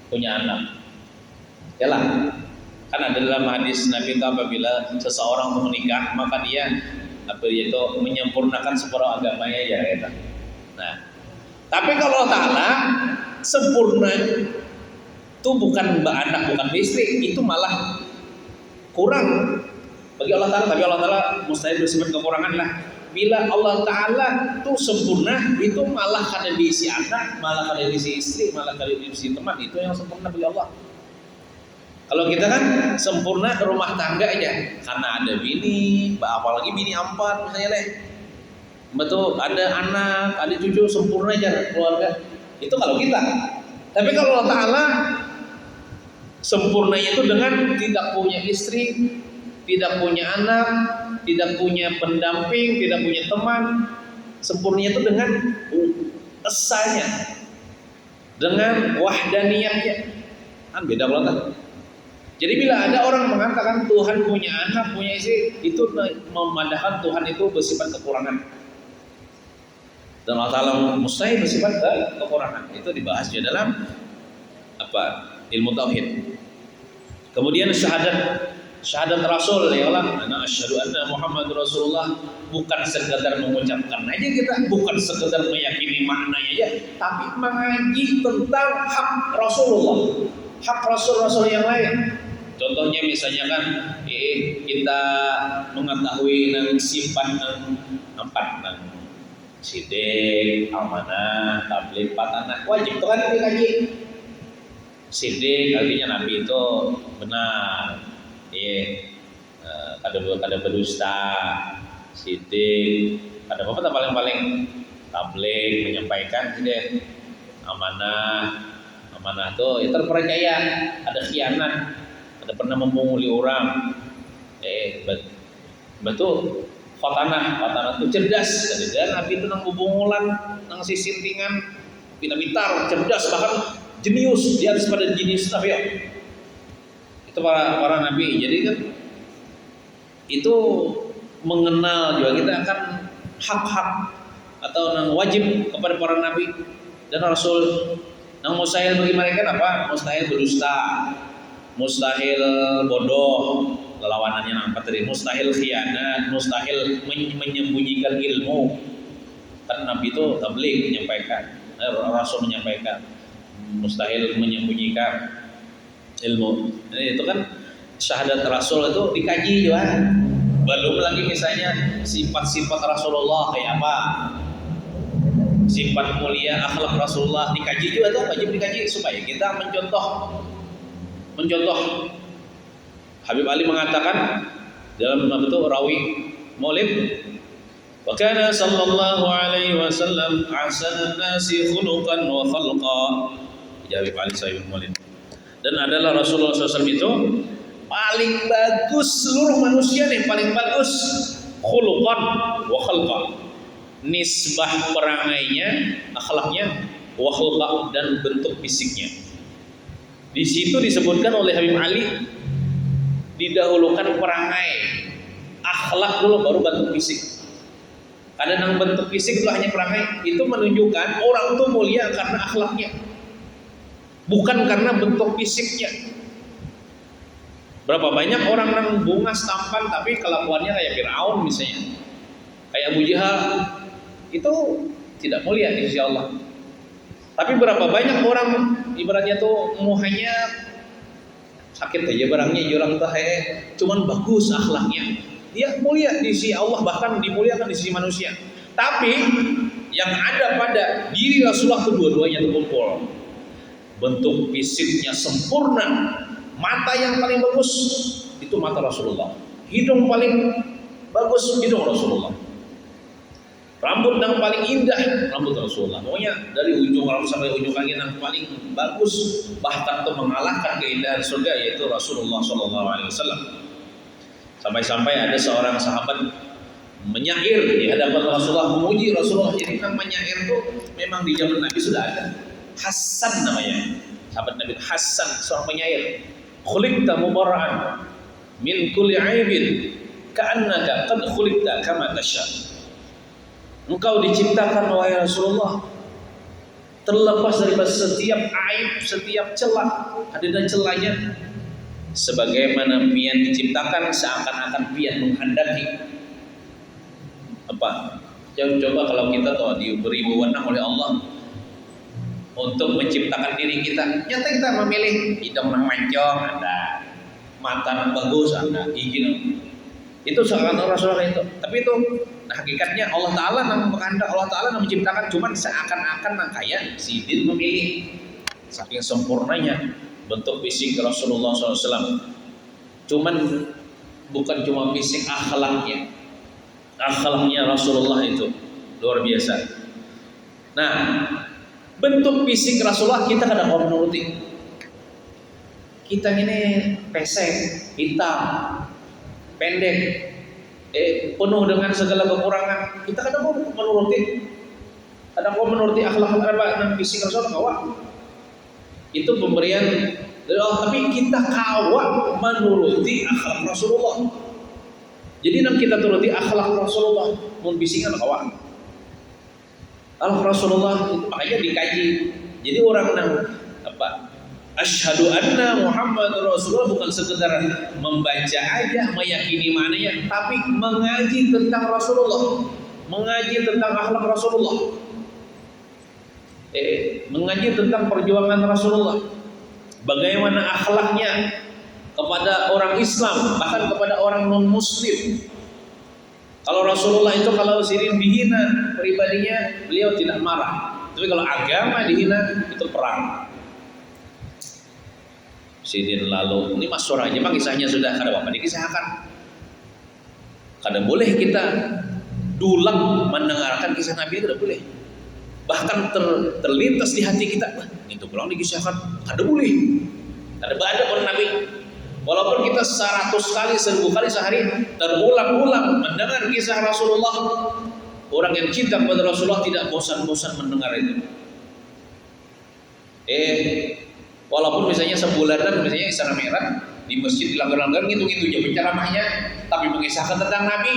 punya anak, yalah, kan ada dalam hadis Nabi itu apabila seseorang mau menikah, maka dia itu menyempurnakan separuh agamanya ya kita. Nah, tapi kalau Allah Ta'ala sempurna itu bukan anak, bukan istri, itu malah kurang bagi Allah Ta'ala. Tapi Allah Ta'ala mustahil bersifat kekurangan lah. Bila Allah Ta'ala itu sempurna, itu malah kada diisi anak, malah kada diisi istri, malah kada diisi teman. Itu yang sempurna bagi Allah. Kalau kita kan sempurna rumah tangga aja, karena ada bini, apalagi bini 4 misalnya deh. Betul, ada anak, ada cucu, sempurna aja keluarga. Itu kalau kita. Tapi kalau Allah Ta'ala sempurnanya itu dengan tidak punya istri, tidak punya anak, tidak punya pendamping, tidak punya teman. Sempurnanya itu dengan esanya, dengan wahdaniyahnya. Kan beda kalau. Jadi bila ada orang mengatakan Tuhan punya anak, punya istri, itu memandangkan Tuhan itu bersifat kekurangan. Dan Allah Ta'ala mustahil bersifat kekurangan. Itu dibahas di dalam ilmu tauhid. Kemudian syahadat Rasul, ya Allah, ana asyhadu anna Muhammadur Rasulullah, bukan sekedar mengucapkan aja kita, bukan sekedar meyakini maknanya aja, tapi mengaji tentang hak Rasulullah, hak Rasul-Rasul yang lain. Contohnya misalnya kan kita mengetahui nang sifat nang 4 nang sidik, amanah, tabligh, patanah, wajib tuh kan dikaji. Sidik artinya Nabi itu benar, kada berdusta, sidik, ada apa paling tabligh menyampaikan tidak amanah tuh ya terpercaya, ada khianat, ada pernah memunguli orang, betul khotanah itu cerdas, dan Nabi itu nang bubungulan, nang sisintingan, pintar, cerdas, bahkan jenius, dia harus pada jenius Nabi ya. Itu para nabi. Jadi kan itu mengenal juga kita akan hak-hak atau nang wajib kepada para nabi dan rasul. Nang mustahil bagi mereka apa? Mustahil berdusta, mustahil bodoh, lawanannya nampak tadi, mustahil khianat, mustahil menyembunyikan ilmu. Kan Nabi itu tabligh menyampaikan, Rasul menyampaikan, mustahil menyembunyikan ilmu. Jadi itu kan syahadat Rasul itu dikaji juga. Belum lagi misalnya sifat-sifat Rasulullah kayak apa, sifat mulia, akhlak Rasulullah dikaji juga tuh, wajib dikaji supaya kita mencontoh. Habib Ali mengatakan dalam rawi Maulid, wa kana sallallahu alaihi wasallam ahsanan nasi khuluqan wa khalqa. Habib Ali Sayyid Maulid. Dan adalah Rasulullah SAW itu paling bagus seluruh manusia nih, paling bagus khuluqan wa khalqa. Nisbah perangainya, akhlaknya, wa khalqa, dan bentuk fisiknya. Di situ disebutkan oleh Habib Ali, didahulukan perangai, akhlak dulu baru bentuk fisik. Ada yang bentuk fisik itu hanya perangai, itu menunjukkan orang itu mulia karena akhlaknya, bukan karena bentuk fisiknya. Berapa banyak orang yang bungas tampan tapi kelakuannya kayak Fir'aun misalnya, kayak Abu Jahal, itu tidak mulia di sisi Allah. Tapi berapa banyak orang ibaratnya tuh muhanya sakit aja barangnya, orang tuh cuman bagus akhlaknya, dia mulia di sisi Allah, bahkan dimuliakan di sisi manusia. Tapi yang ada pada diri Rasulullah kedua-duanya terkumpul, bentuk fisiknya sempurna, mata yang paling bagus itu mata Rasulullah, hidung paling bagus hidung Rasulullah, rambut yang paling indah rambut Rasulullah. Pokoknya dari ujung rambut sampai ujung kaki yang paling bagus, bahkan itu mengalahkan keindahan surga, yaitu Rasulullah SAW. Sampai-sampai ada seorang sahabat menyair di hadapan Rasulullah, memuji Rasulullah. Jadi yang menyair itu memang di zaman Nabi sudah ada. Hasan namanya, sahabat Nabi Hasan, seorang penyair. Khuliqta mubarra'an min kulli aibin ka'annaka qad khuliqta kama tasha. Engkau diciptakan wahai Rasulullah terlepas dari setiap aib, setiap celah, ada dan celahnya, sebagaimana pian diciptakan seakan-akan pian menghendaki. Apa? Coba kalau kita tahu diberi wewenang oleh Allah untuk menciptakan diri kita, nyata kita memilih hidung yang mancong ada, mata yang bagus ada, gigi itu seakan Rasulullah itu. Tapi itu hakikatnya Allah Ta'ala yang berkehendak, Allah Ta'ala yang menciptakan, cuman seakan-akan kayak si Din memilih. Saking sempurnanya bentuk fisik Rasulullah SAW. Cuman bukan cuma fisik, akhlaknya Rasulullah itu luar biasa. Nah, bentuk fisik Rasulullah kita kadang mau menuruti. Kita ini pesek, hitam, pendek, penuh dengan segala kekurangan, kita kadang mau menuruti, akhlak dan fisik Rasulullah kawa. Itu pemberian dari Allah, tapi kita kawa menuruti akhlak Rasulullah. Jadi nang kita turuti akhlak Rasulullah, mun bisingan kawa. Akhlak Rasulullah itu makanya dikaji. Jadi orang nang asyhadu anna Muhammad Rasulullah bukan sekedar membaca aja, meyakini maknanya, tapi mengaji tentang Rasulullah, mengaji tentang akhlak Rasulullah, mengaji tentang perjuangan Rasulullah, bagaimana akhlaknya kepada orang Islam, bahkan kepada orang non Muslim. Kalau Rasulullah itu kalau sirin dihina pribadinya, beliau tidak marah. Tapi kalau agama dihina, itu perang. Sidin lalu ini mas aja mah kisahnya sudah kada apa dikisahkan. Kada boleh kita dulang mendengarkan kisah Nabi, kada boleh. Bahkan terlintas di hati kita, wah itu pulang dikisahkan, kada boleh. Kada ada orang Nabi. Walaupun kita 100 kali, 1000 kali sehari terulang-ulang mendengar kisah Rasulullah, orang yang cinta kepada Rasulullah tidak bosan-bosan mendengar itu. Walaupun misalnya sebulanan, misalnya Isra Mi'raj di masjid di langgar-langgar ngitung-ngitung aja penceramahnya, tapi mengisahkan tentang Nabi,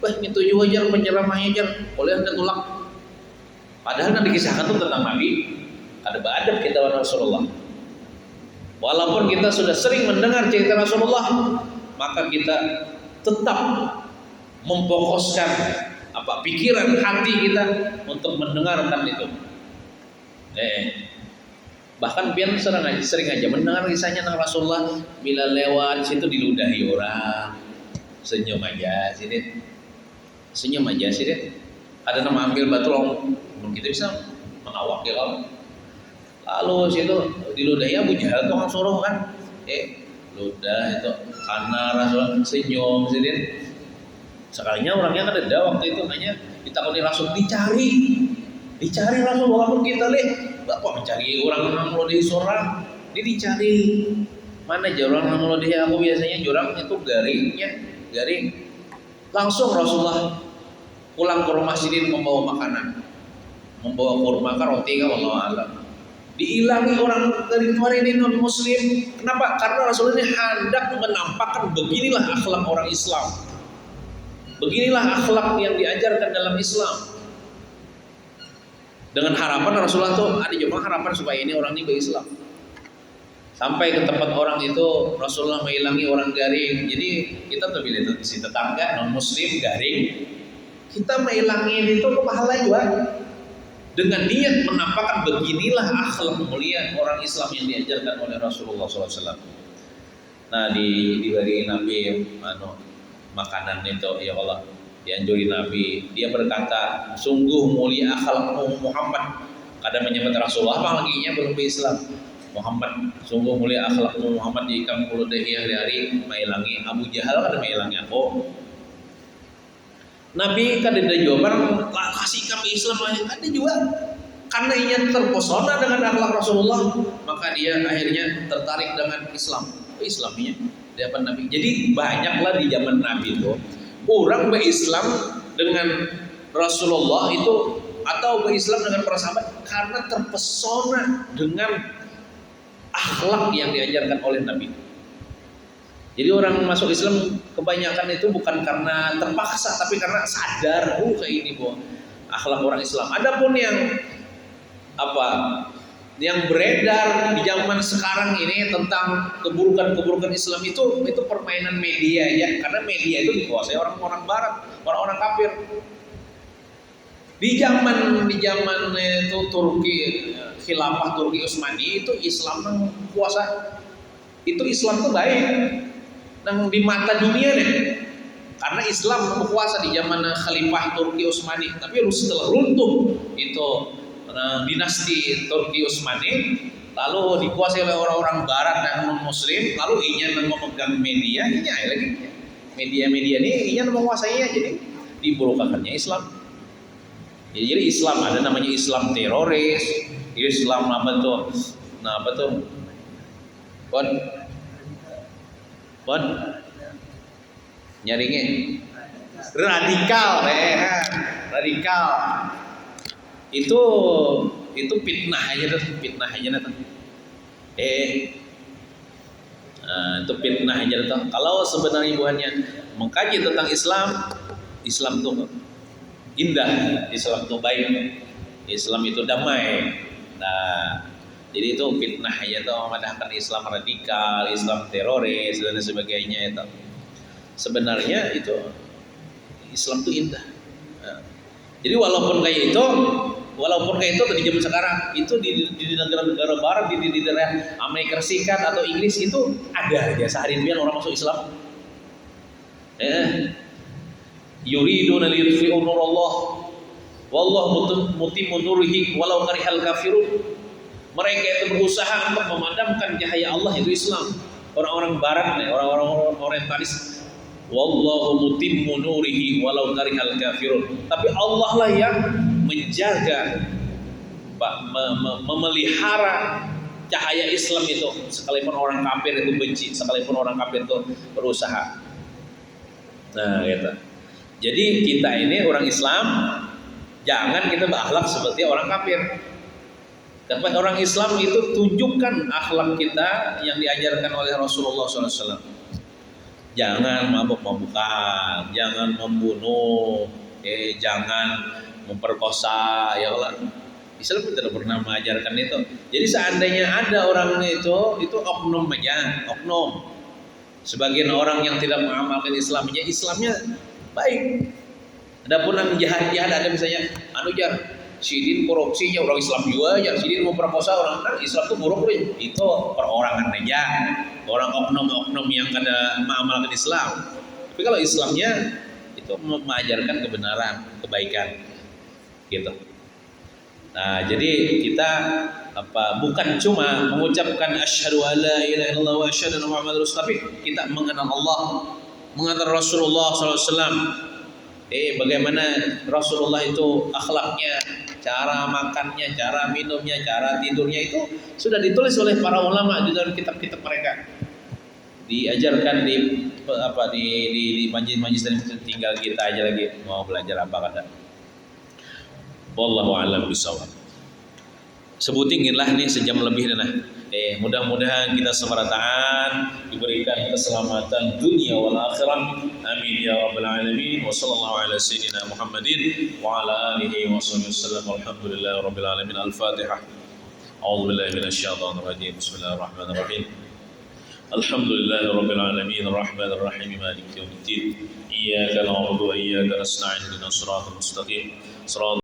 wah ngitung aja penceramahnya aja, boleh anda tulak. Padahal yang dikisahkan itu tentang Nabi, ada adab kita dengan Rasulullah. Walaupun kita sudah sering mendengar cerita Rasulullah, maka kita tetap memfokuskan pikiran hati kita untuk mendengarkan itu. Bahkan biar sering aja mendengar kisahnya tentang Rasulullah, bila lewat situ diludahi orang, senyum aja sih deh. Ada nama ambil batu long, kita bisa mengawak ya kalau. Lalu situ diludahi Abu Jahal tuh orang suruh kan, ludah itu karena Rasul senyum sih deh. Sekalinya orangnya kan ada waktu itu hanya ditakoni Rasul dicari Rasul walaupun kita bapak mencari orang melodih seorang, dia dicari mana aja orang melodih aku biasanya jurangnya tuh garing. Langsung Rasulullah pulang ke rumah Sidin membawa makanan, membawa kurma roti wallahu a'lam. Diilangi orang dari luar ini non muslim. Kenapa? Karena Rasul ini hendak menampakkan beginilah akhlak orang Islam. Beginilah akhlak yang diajarkan dalam Islam. Dengan harapan Rasulullah tuh ada juga harapan supaya ini orang ini berislam. Sampai ke tempat orang itu Rasulullah mengilangi orang garing. Jadi kita tuh bila itu si tetangga non muslim garing, kita mengilangi itu ke pahala juga. Dengan niat menampakkan beginilah akhlak mulia orang Islam yang diajarkan oleh Rasulullah SAW. Nah di hari Nabi makanan itu ya Allah dianjuri Nabi, dia berkata sungguh mulia akhlakmu Muhammad. Kadang menyebut Rasulullah apalagi belum Islam. Muhammad sungguh mulia akhlakmu Muhammad di kampung dehi hari-hari mailangi Abu Jahal kada mailangi aku. Nabi kan ada jawaban kasih kami Islam ada juga karena ia terpesona dengan akhlak Rasulullah, maka dia akhirnya tertarik dengan Islamnya di hadapan Nabi. Jadi banyaklah di zaman Nabi itu orang berislam dengan Rasulullah itu atau berislam dengan para sahabat karena terpesona dengan akhlak yang diajarkan oleh Nabi. Jadi orang masuk Islam kebanyakan itu bukan karena terpaksa, tapi karena sadar, kayak ini akhlak orang Islam. Adapun yang beredar di zaman sekarang ini tentang keburukan Islam itu permainan media ya, karena media itu dikuasai orang-orang Barat, orang-orang kafir. Di zaman itu Turki, khilafah Turki Utsmani itu Islam yang kuasa. Itu Islam tuh baik. Nang di mata dunia nih, karena Islam berkuasa di zaman Khalifah Turki Utsmani. Tapi setelah runtuh itu dinasti Turki Utsmani, lalu dikuasai oleh orang-orang Barat dan non Muslim, lalu ingin memegang media, media ini ingin menguasainya, jadi diburukannya Islam. Ya, jadi Islam ada namanya Islam teroris, Islam apa tuh? Bon nyaringnya radikal itu fitnah aja tuh itu fitnah aja tuh. Kalau sebenarnya buahnya mengkaji tentang Islam tuh indah, Islam tuh baik, Islam itu damai. Nah jadi itu fitnah aja tuh memadahkan Islam radikal, Islam teroris dan sebagainya itu. Sebenarnya itu Islam itu indah. Nah, jadi walaupun kayak itu di zaman sekarang itu di negara-negara Barat di daerah Amerika Serikat atau Inggris itu ada aja sehari-harian orang masuk Islam. Yuriduna liyutfi'u nurallah wallahu mutimmu nurihi walau karihal kafirun. Mereka itu berusaha untuk memadamkan cahaya Allah, itu Islam. Orang-orang barat nih, orang-orang orientalis, wallahu mutimmu nurihi walau karihal kafirun. Tapi Allah lah yang menjaga, memelihara cahaya Islam itu, sekalipun orang kafir itu benci, sekalipun orang kafir itu berusaha. Nah, gitu. Jadi kita ini orang Islam, jangan kita berakhlak seperti orang kafir. Tapi orang Islam itu tunjukkan akhlak kita yang diajarkan oleh Rasulullah SAW. Jangan mabuk-mabukan, jangan membunuh, jangan memperkosa, ya Allah. Islam tidak pernah mengajarkan itu. Jadi seandainya ada orang itu oknum aja, oknum. Sebagian orang yang tidak mengamalkan Islamnya, Islamnya baik. Adapun yang jahat-jahat ada misalnya, Sidin korupsinya orang Islam juga aja, Sidin memperkosa orang Islam itu buruk, itu perorangan aja, orang oknum-oknum yang kada mengamalkan Islam. Tapi kalau Islamnya itu mengajarkan kebenaran, kebaikan, gitu. Nah, jadi kita bukan cuma mengucapkan asyhadu alla ilaha illallah wa asyhadu anna muhammadar rasul, tapi kita mengenal Allah, mengenal Rasulullah SAW. Bagaimana Rasulullah itu akhlaknya, cara makannya, cara minumnya, cara tidurnya, itu sudah ditulis oleh para ulama di dalam kitab-kitab mereka. Diajarkan di majlis-majlis, dan tinggal kita aja lagi mau belajar apa kata. Wallahu a'lam bishawab. Sebutinginlah nih sejam lebih dah. Mudah-mudahan kita semerataan diberikan keselamatan dunia wal akhirah. Amin ya rabbal alamin. Wa sallallahu ala sayyidina Muhammadin wa ala alihi wa sahbihi wasallam. Alhamdulillahi rabbil alamin. Al-Fatihah. A'udzu billahi minasyaitonir rajim. Bismillahirrahmanirrahim. Alhamdulillahi rabbil alamin. Arrahmanir rahim. Maliki yaumiddin. Iyyaka na'budu wa iyyaka nasta'in. Ihdinas siratal mustaqim.